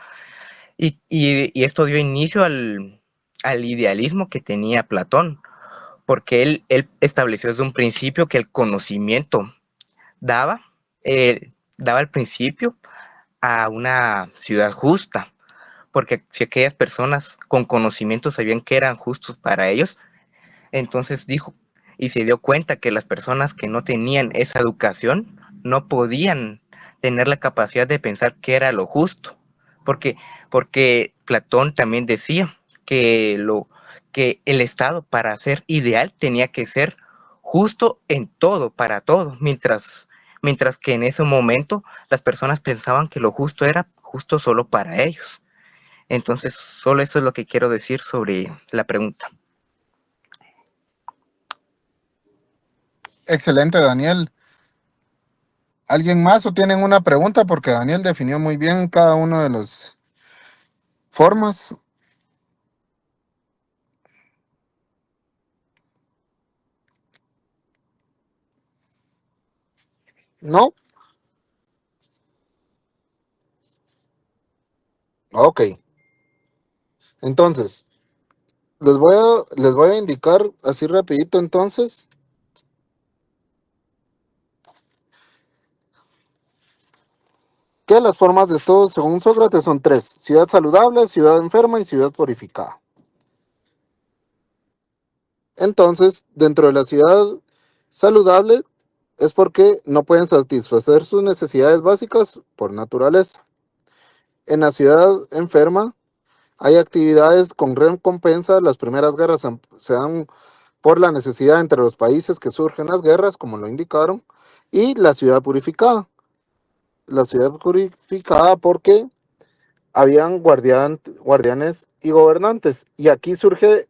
S16: Y esto dio inicio al idealismo que tenía Platón, porque él estableció desde un principio que el conocimiento daba el principio a una ciudad justa, porque si aquellas personas con conocimiento sabían que eran justos para ellos, entonces dijo y se dio cuenta que las personas que no tenían esa educación no podían tener la capacidad de pensar qué era lo justo, porque Platón también decía que el Estado, para ser ideal, tenía que ser justo en todo, para todo, mientras que en ese momento las personas pensaban que lo justo era justo solo para ellos. Entonces, solo eso es lo que quiero decir sobre la pregunta.
S1: Excelente, Daniel. ¿Alguien más o tienen una pregunta? Porque Daniel definió muy bien cada una de las formas. ¿No? Ok, entonces, les voy a indicar así rapidito entonces que las formas de esto, según Sócrates, son tres: ciudad saludable, ciudad enferma y ciudad purificada. Entonces, dentro de la ciudad saludable es porque no pueden satisfacer sus necesidades básicas por naturaleza. En la ciudad enferma hay actividades con recompensa. Las primeras guerras se dan por la necesidad entre los países que surgen las guerras, como lo indicaron. Y la ciudad purificada. La ciudad purificada porque habían guardianes y gobernantes. Y aquí surge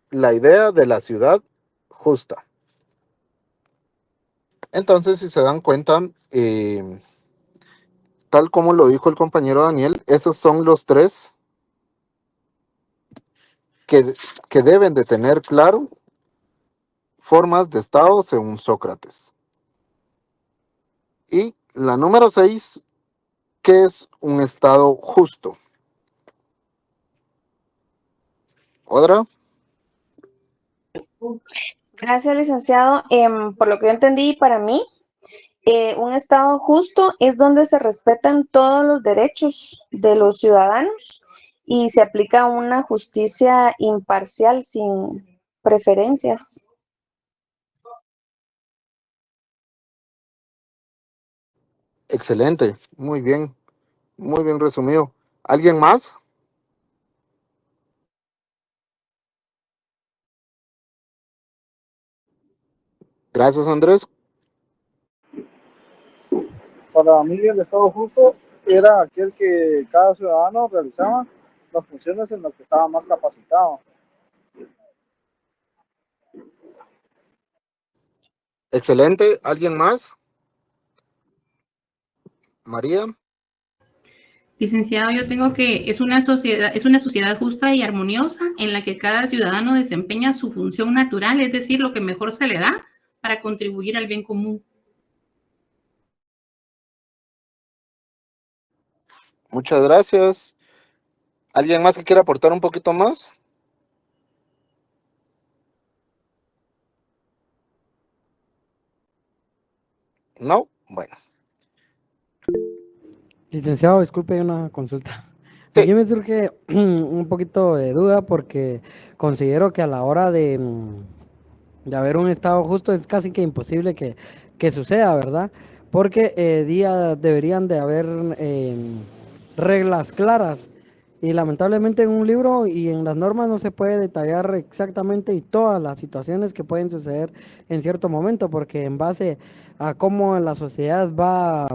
S1: la idea de la ciudad justa. Entonces, si se dan cuenta, tal como lo dijo el compañero Daniel, esos son los tres que deben de tener claro formas de Estado según Sócrates. Y la número 6, ¿qué es un Estado justo? ¿Otra?
S9: Gracias, licenciado. Por lo que yo entendí, para mí, un Estado justo es donde se respetan todos los derechos de los ciudadanos y se aplica una justicia imparcial sin preferencias.
S1: Excelente, muy bien resumido. ¿Alguien más? Gracias, Andrés.
S10: Para mí el Estado justo era aquel que cada ciudadano realizaba las funciones en las que estaba más capacitado.
S1: Excelente. ¿Alguien más? María.
S14: Licenciado, yo tengo que es una sociedad justa y armoniosa en la que cada ciudadano desempeña su función natural, es decir, lo que mejor se le da para contribuir al bien común.
S1: Muchas gracias. ¿Alguien más que quiera aportar un poquito más? No, bueno.
S8: Licenciado, disculpe una consulta.
S1: Sí.
S8: Aquí me surge un poquito de duda porque considero que a la hora de haber un Estado justo es casi que imposible que suceda, ¿verdad? Porque deberían de haber reglas claras y lamentablemente en un libro y en las normas no se puede detallar exactamente y todas las situaciones que pueden suceder en cierto momento, porque en base a cómo la sociedad va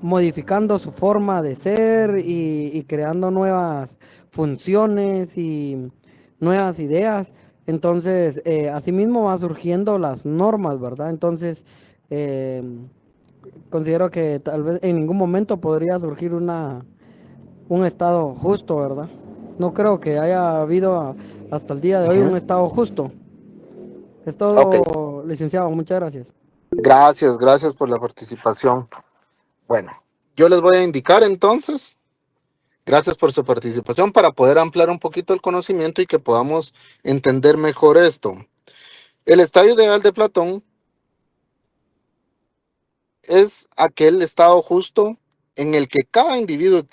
S8: modificando su forma de ser y creando nuevas funciones y nuevas ideas. Entonces, asimismo va surgiendo las normas, ¿verdad? Entonces, considero que tal vez en ningún momento podría surgir un Estado justo, ¿verdad? No creo que haya habido hasta el día de hoy un Estado justo. Es todo, licenciado. Muchas gracias.
S1: Gracias por la participación. Bueno, yo les voy a indicar entonces, gracias por su participación, para poder ampliar un poquito el conocimiento y que podamos entender mejor esto. El estado ideal de Platón es aquel estado justo en el que cada individuo y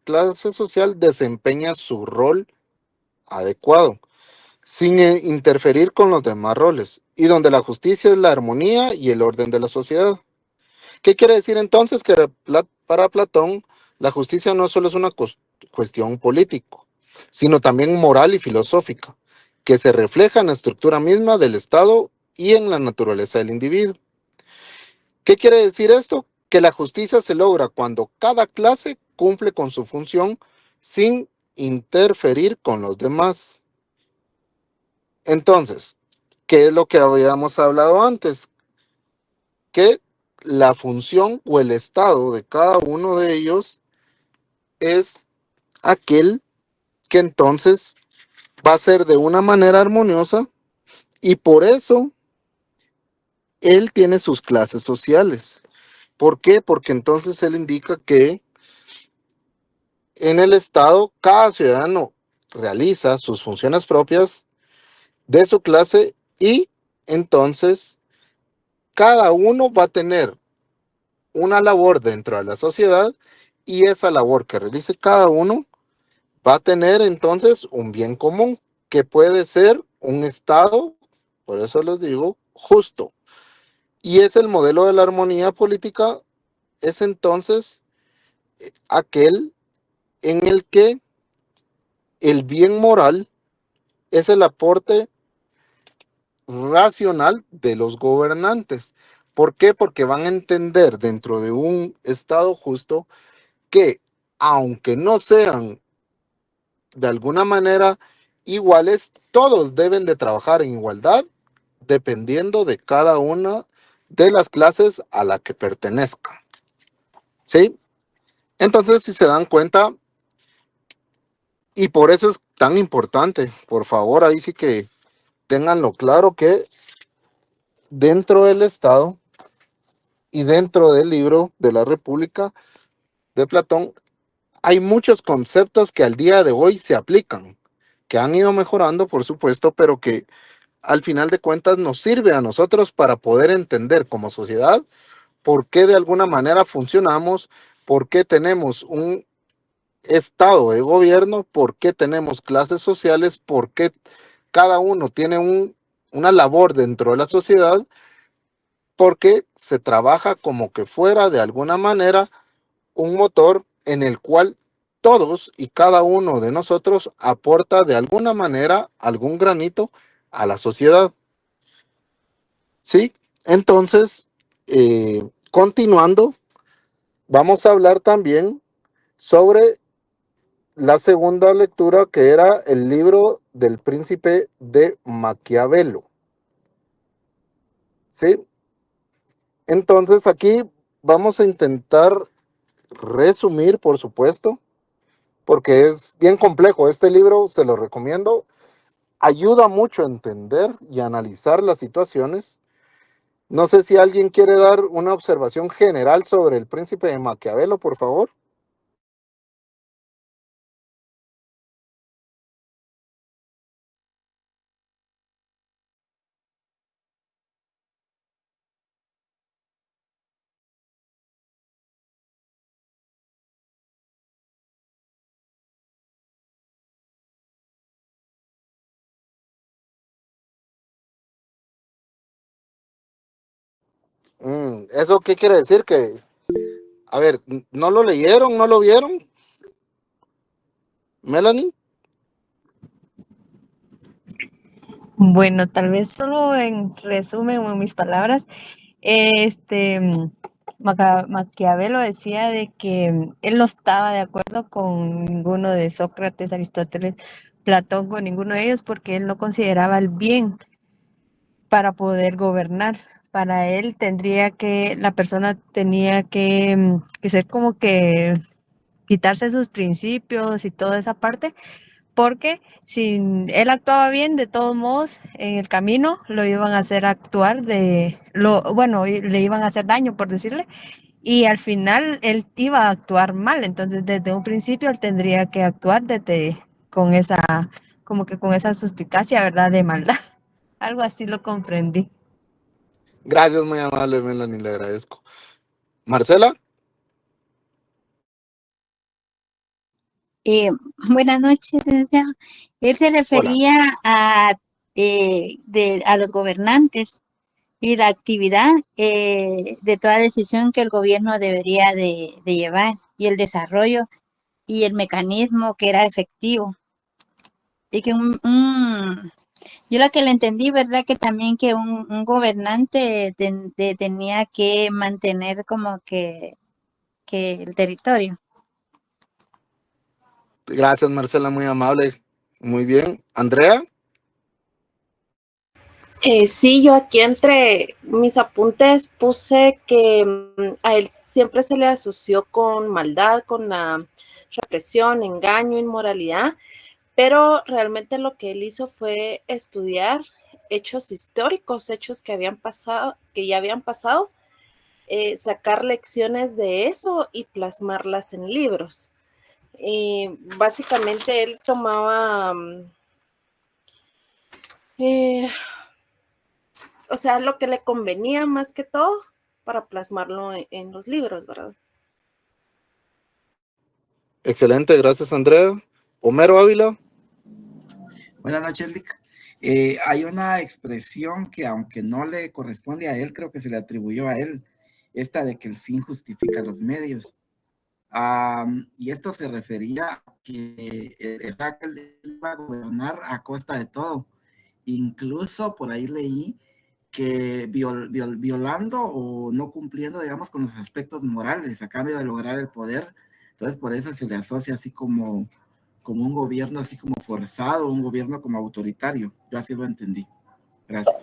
S1: clase social desempeña su rol adecuado, sin interferir con los demás roles, y donde la justicia es la armonía y el orden de la sociedad. ¿Qué quiere decir entonces? Que para Platón la justicia no solo es una cuestión política, sino también moral y filosófica, que se refleja en la estructura misma del Estado y en la naturaleza del individuo. ¿Qué quiere decir esto? Que la justicia se logra cuando cada clase cumple con su función sin interferir con los demás. Entonces, ¿qué es lo que habíamos hablado antes? Que la función o el estado de cada uno de ellos es aquel que entonces va a ser de una manera armoniosa, y por eso él tiene sus clases sociales. ¿Por qué? Porque entonces él indica que en el Estado cada ciudadano realiza sus funciones propias de su clase y entonces cada uno va a tener una labor dentro de la sociedad y esa labor que realice cada uno va a tener entonces un bien común que puede ser un Estado, por eso les digo, justo. Y es el modelo de la armonía política, es entonces aquel en el que el bien moral es el aporte racional de los gobernantes. ¿Por qué? Porque van a entender dentro de un Estado justo que aunque no sean de alguna manera iguales, todos deben de trabajar en igualdad dependiendo de cada una de las clases a la que pertenezcan. ¿Sí? Entonces, si se dan cuenta, y por eso es tan importante, por favor, ahí sí que ténganlo claro que dentro del Estado y dentro del libro de la República de Platón hay muchos conceptos que al día de hoy se aplican, que han ido mejorando, por supuesto, pero que al final de cuentas nos sirve a nosotros para poder entender como sociedad por qué de alguna manera funcionamos, por qué tenemos un estado de gobierno, por qué tenemos clases sociales, por qué cada uno tiene una labor dentro de la sociedad, porque se trabaja como que fuera de alguna manera un motor en el cual todos y cada uno de nosotros aporta de alguna manera algún granito a la sociedad. ¿Sí? Entonces, continuando, vamos a hablar también sobre la segunda lectura que era el libro del Príncipe de Maquiavelo. ¿Sí? Entonces aquí vamos a intentar resumir, por supuesto, porque es bien complejo. Este libro se lo recomiendo. Ayuda mucho a entender y analizar las situaciones. No sé si alguien quiere dar una observación general sobre el Príncipe de Maquiavelo, por favor. ¿Eso qué quiere decir? Que, a ver, ¿no lo leyeron? ¿No lo vieron? Melanie.
S7: Bueno, tal vez solo en resumen o en mis palabras, este Maquiavelo decía de que él no estaba de acuerdo con ninguno de Sócrates, Aristóteles, Platón, con ninguno de ellos, porque él no consideraba el bien para poder gobernar. Para él la persona tenía que ser como que quitarse sus principios y toda esa parte, porque si él actuaba bien, de todos modos, en el camino lo iban a hacer actuar bueno, le iban a hacer daño, por decirle, y al final él iba a actuar mal. Entonces, desde un principio él tendría que actuar con esa, como que con esa suspicacia, ¿verdad? De maldad. Algo así lo comprendí.
S1: Gracias, muy amable, Melanie, le agradezco. Marcela.
S7: Eh, Buenas noches, licenciado. Él se refería a los gobernantes y la actividad de toda decisión que el gobierno debería de llevar y el desarrollo y el mecanismo que era efectivo. Y que yo lo que le entendí, ¿verdad? Que también que un gobernante tenía que mantener como que el territorio.
S1: Gracias, Marcela, muy amable. Muy bien. Andrea.
S15: Sí, yo aquí entre mis apuntes puse que a él siempre se le asoció con maldad, con la represión, engaño, inmoralidad, pero realmente lo que él hizo fue estudiar hechos históricos, hechos que ya habían pasado, sacar lecciones de eso y plasmarlas en libros. Básicamente él tomaba, o sea, lo que le convenía más que todo para plasmarlo en los libros, ¿verdad?
S1: Excelente, gracias Andrea. Homero Ávila.
S17: Buenas noches, Lick. Hay una expresión que aunque no le corresponde a él, creo que se le atribuyó a él, esta de que el fin justifica los medios. Y esto se refería a que él iba a gobernar a costa de todo. Incluso por ahí leí que violando o no cumpliendo, digamos, con los aspectos morales a cambio de lograr el poder. Entonces por eso se le asocia así como un gobierno así como forzado, un gobierno como autoritario. Yo así lo entendí. Gracias.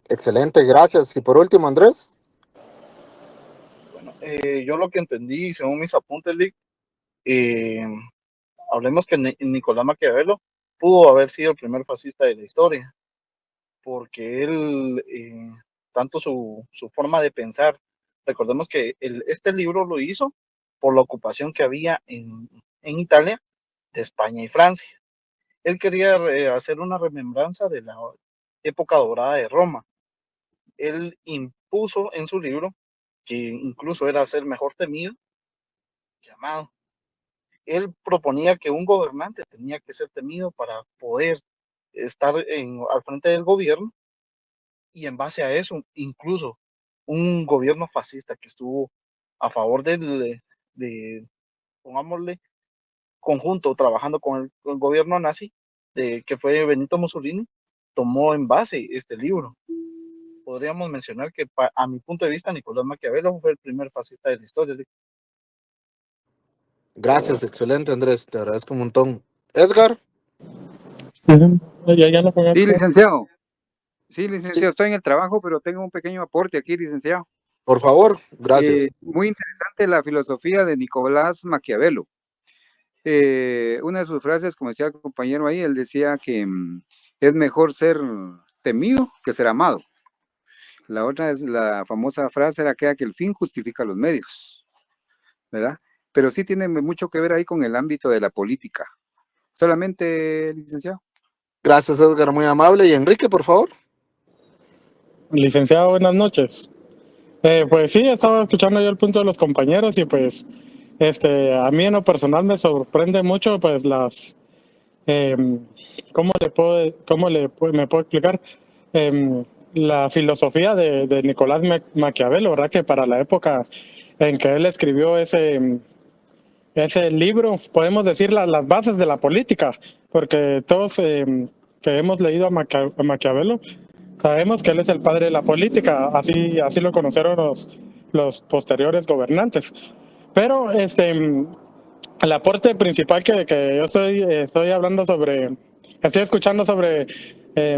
S1: Excelente, gracias. Y por último, Andrés.
S10: Bueno, yo lo que entendí, según mis apuntes, Lick, hablemos que Nicolás Maquiavelo pudo haber sido el primer fascista de la historia, porque él, tanto su forma de pensar, recordemos que este libro lo hizo por la ocupación que había en Italia de España y Francia. Él quería hacer una remembranza de la época dorada de Roma. Él impuso en su libro, que incluso era ser mejor temido que amado. Él proponía que un gobernante tenía que ser temido para poder estar al frente del gobierno, y en base a eso, incluso un gobierno fascista que estuvo a favor pongámosle, conjunto, trabajando con el gobierno nazi, que fue Benito Mussolini, tomó en base este libro. Podríamos mencionar que, a mi punto de vista, Nicolás Maquiavelo fue el primer fascista de la historia.
S1: Gracias, excelente Andrés, te agradezco un montón. Edgar.
S4: Sí, licenciado. Sí, licenciado, estoy en el trabajo, pero tengo un pequeño aporte aquí, licenciado.
S1: Por favor, gracias.
S4: Muy interesante la filosofía de Nicolás Maquiavelo. Una de sus frases, como decía el compañero ahí, él decía que es mejor ser temido que ser amado. La otra es la famosa frase, era aquella que el fin justifica los medios, ¿verdad? Pero sí tiene mucho que ver ahí con el ámbito de la política. Solamente, licenciado.
S1: Gracias, Edgar, muy amable. Y Enrique, por favor.
S18: Licenciado, buenas noches. Pues sí, estaba escuchando yo el punto de los compañeros y pues a mí en lo personal me sorprende mucho pues me puedo explicar? La filosofía de Nicolás Maquiavelo, ¿verdad? Que para la época en que él escribió ese libro, podemos decir las bases de la política, porque todos que hemos leído a Maquiavelo, sabemos que él es el padre de la política, así lo conocieron los posteriores gobernantes. Pero el aporte principal que yo estoy hablando estoy escuchando sobre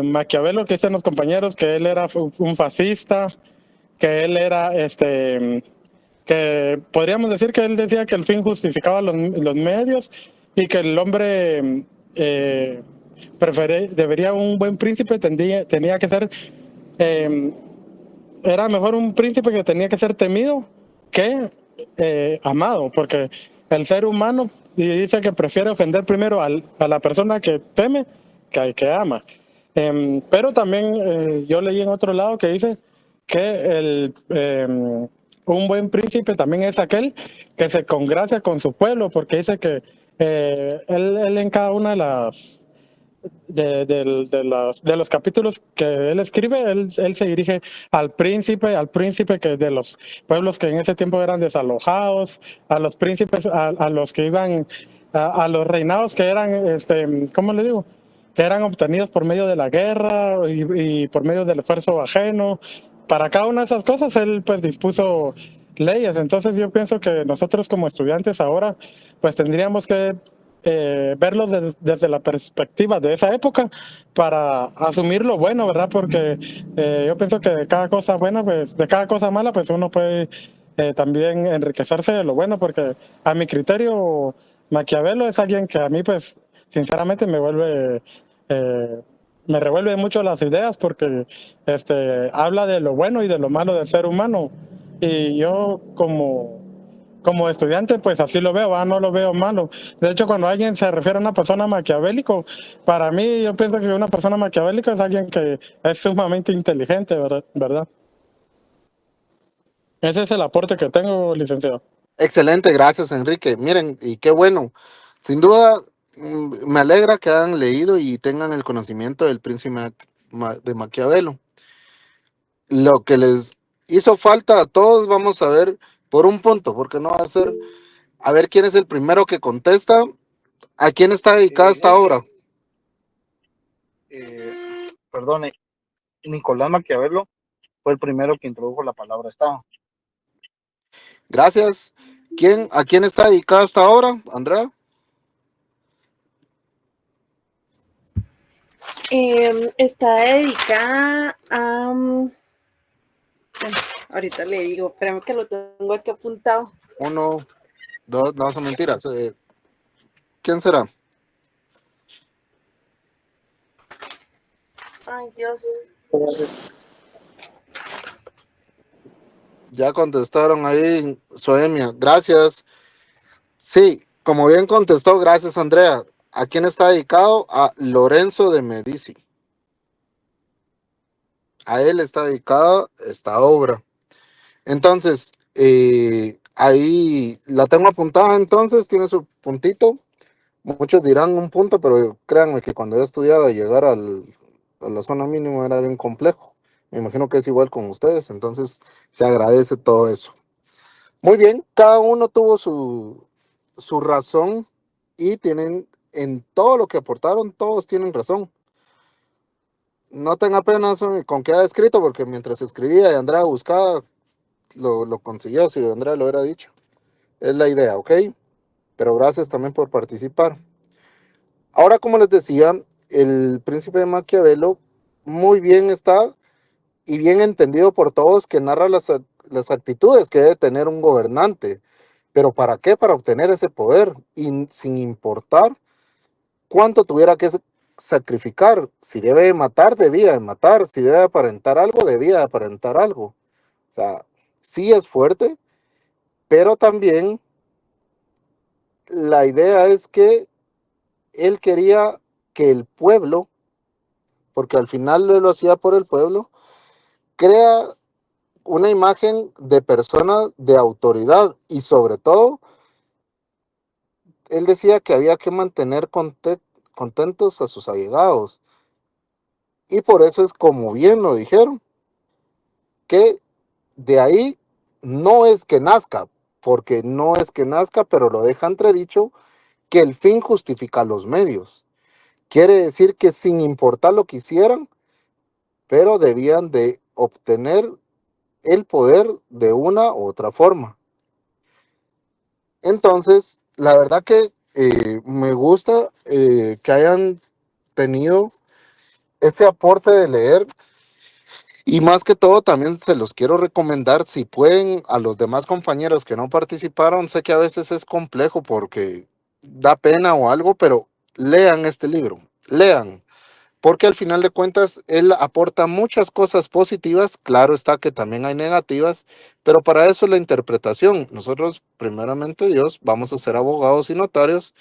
S18: Maquiavelo, que dicen los compañeros que él era un fascista, que él era que podríamos decir que él decía que el fin justificaba los medios y que el hombre debería un buen príncipe, tenía que ser, era mejor un príncipe que tenía que ser temido que amado, porque el ser humano dice que prefiere ofender primero a la persona que teme que al que ama. Pero también yo leí en otro lado que dice que un buen príncipe también es aquel que se congracia con su pueblo, porque dice que él en cada una de los capítulos que él escribe, él se dirige al príncipe que de los pueblos que en ese tiempo eran desalojados, a los príncipes, a los que iban, a los reinados que eran, ¿cómo le digo? Que eran obtenidos por medio de la guerra y por medio del esfuerzo ajeno. Para cada una de esas cosas él pues dispuso leyes. Entonces yo pienso que nosotros como estudiantes ahora pues tendríamos que verlo desde la perspectiva de esa época para asumir lo bueno, ¿verdad? Porque yo pienso que de cada cosa buena, pues de cada cosa mala, pues uno puede también enriquecerse de lo bueno, porque a mi criterio Maquiavelo es alguien que a mí pues sinceramente me revuelve mucho las ideas, porque habla de lo bueno y de lo malo del ser humano, y yo como como estudiante, pues así lo veo, no lo veo malo. De hecho, cuando alguien se refiere a una persona maquiavélico, para mí yo pienso que una persona maquiavélica es alguien que es sumamente inteligente, ¿verdad? Ese es el aporte que tengo, licenciado.
S1: Excelente, gracias Enrique. Miren, y qué bueno. Sin duda, me alegra que hayan leído y tengan el conocimiento del príncipe de Maquiavelo. Lo que les hizo falta a todos, vamos a ver por un punto, porque no va a ser, a ver quién es el primero que contesta, a quién está dedicada esta obra.
S10: Perdone, Nicolás Maquiavelo fue el primero que introdujo la palabra Estado.
S1: Gracias. ¿A quién está dedicada esta obra, Andrea?
S15: Está dedicada a... ahorita le digo, espérame que lo tengo aquí apuntado.
S1: 1, 2, no son mentiras. ¿Quién será?
S15: Ay, Dios.
S1: Ya contestaron ahí, Soemia. Gracias. Sí, como bien contestó, gracias Andrea. ¿A quién está dedicado? A Lorenzo de Medici. A él está dedicada esta obra. Entonces, ahí la tengo apuntada, entonces tiene su puntito. Muchos dirán un punto, pero créanme que cuando yo estudiaba llegar a la zona mínima era bien complejo. Me imagino que es igual con ustedes, entonces se agradece todo eso. Muy bien, cada uno tuvo su razón y tienen, en todo lo que aportaron, todos tienen razón. No tenga pena con que haya escrito, porque mientras escribía y Andrea buscaba, lo consiguió, si Andrea lo hubiera dicho. Es la idea, ¿ok? Pero gracias también por participar. Ahora, como les decía, el príncipe de Maquiavelo muy bien está y bien entendido por todos, que narra las actitudes que debe tener un gobernante. ¿Pero para qué? Para obtener ese poder, y sin importar cuánto tuviera que sacrificar. Si debe de matar, debía de matar. Si debe aparentar algo, debía de aparentar algo. O sea, sí es fuerte, pero también la idea es que él quería que el pueblo, porque al final lo hacía por el pueblo, crea una imagen de persona de autoridad, y sobre todo, él decía que había que mantener contentos a sus allegados. Y por eso es, como bien lo dijeron, que de ahí no es que nazca, porque no es que nazca, pero lo deja entredicho, que el fin justifica los medios. Quiere decir que sin importar lo que hicieran, pero debían de obtener el poder de una u otra forma. Entonces, la verdad que me gusta que hayan tenido ese aporte de leer, y más que todo también se los quiero recomendar, si pueden, a los demás compañeros que no participaron. Sé que a veces es complejo porque da pena o algo, pero lean este libro, lean, porque al final de cuentas él aporta muchas cosas positivas. Claro está que también hay negativas, pero para eso es la interpretación. Nosotros, primeramente Dios, vamos a ser abogados y notarios,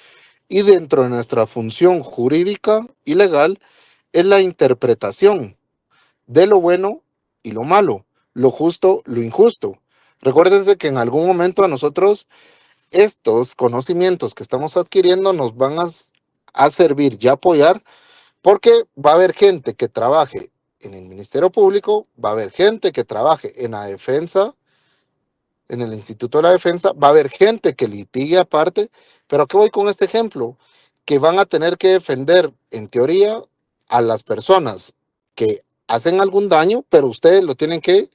S1: y dentro de nuestra función jurídica y legal es la interpretación de lo bueno y lo malo, lo justo, lo injusto. Recuérdense que en algún momento a nosotros estos conocimientos que estamos adquiriendo nos van a servir y apoyar, porque va a haber gente que trabaje en el Ministerio Público, va a haber gente que trabaje en la defensa, en el Instituto de la Defensa, va a haber gente que litigue aparte. Pero ¿a qué voy con este ejemplo? Que van a tener que defender, en teoría, a las personas que hacen algún daño, pero ustedes lo tienen que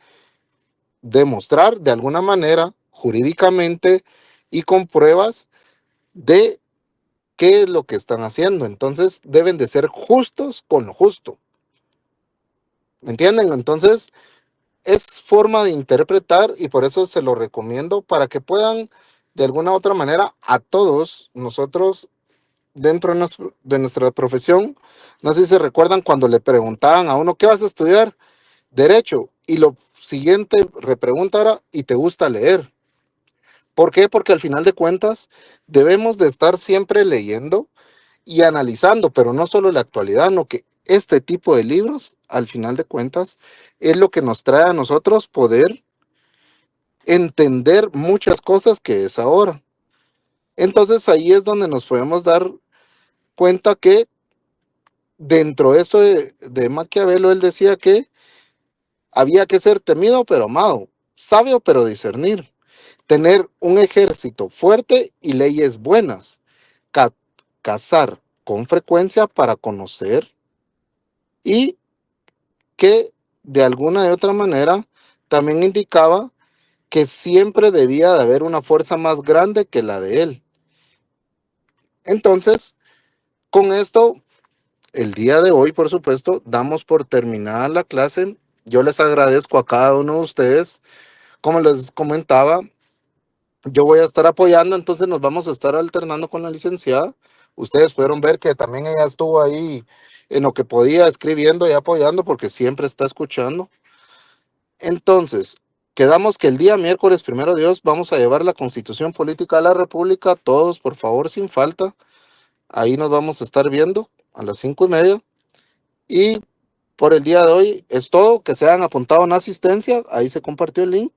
S1: demostrar de alguna manera, jurídicamente y con pruebas de qué es lo que están haciendo. Entonces deben de ser justos con lo justo. ¿Me entienden? Entonces es forma de interpretar, y por eso se lo recomiendo, para que puedan de alguna u otra manera, a todos nosotros dentro de nuestra profesión. No sé si se recuerdan cuando le preguntaban a uno: ¿qué vas a estudiar? Derecho. Y lo siguiente repregunta era: ¿y te gusta leer? ¿Por qué? Porque al final de cuentas debemos de estar siempre leyendo y analizando, pero no solo la actualidad, no que este tipo de libros, al final de cuentas, es lo que nos trae a nosotros poder entender muchas cosas que es ahora. Entonces ahí es donde nos podemos dar cuenta que dentro de eso de Maquiavelo, él decía que había que ser temido pero amado, sabio pero discernir, tener un ejército fuerte y leyes buenas, cazar con frecuencia para conocer y que de alguna de otra manera también indicaba que siempre debía de haber una fuerza más grande que la de él. Entonces, con esto, el día de hoy, por supuesto, damos por terminada la clase. Yo les agradezco a cada uno de ustedes. Como les comentaba, yo voy a estar apoyando, entonces nos vamos a estar alternando con la licenciada. Ustedes pudieron ver que también ella estuvo ahí en lo que podía, escribiendo y apoyando, porque siempre está escuchando. Entonces, quedamos que el día miércoles, primero Dios, vamos a llevar la Constitución Política de la República, todos, por favor, sin falta. Ahí nos vamos a estar viendo a las 5:30. Y por el día de hoy es todo. Que se hayan apuntado en asistencia. Ahí se compartió el link.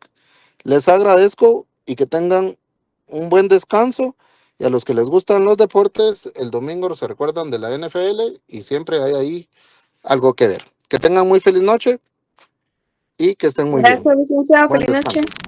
S1: Les agradezco y que tengan un buen descanso. Y a los que les gustan los deportes, el domingo se recuerdan de la NFL y siempre hay ahí algo que ver. Que tengan muy feliz noche y que estén muy bien.
S9: Gracias, licenciado.
S1: Buen
S9: Feliz
S1: descanso.
S9: noche.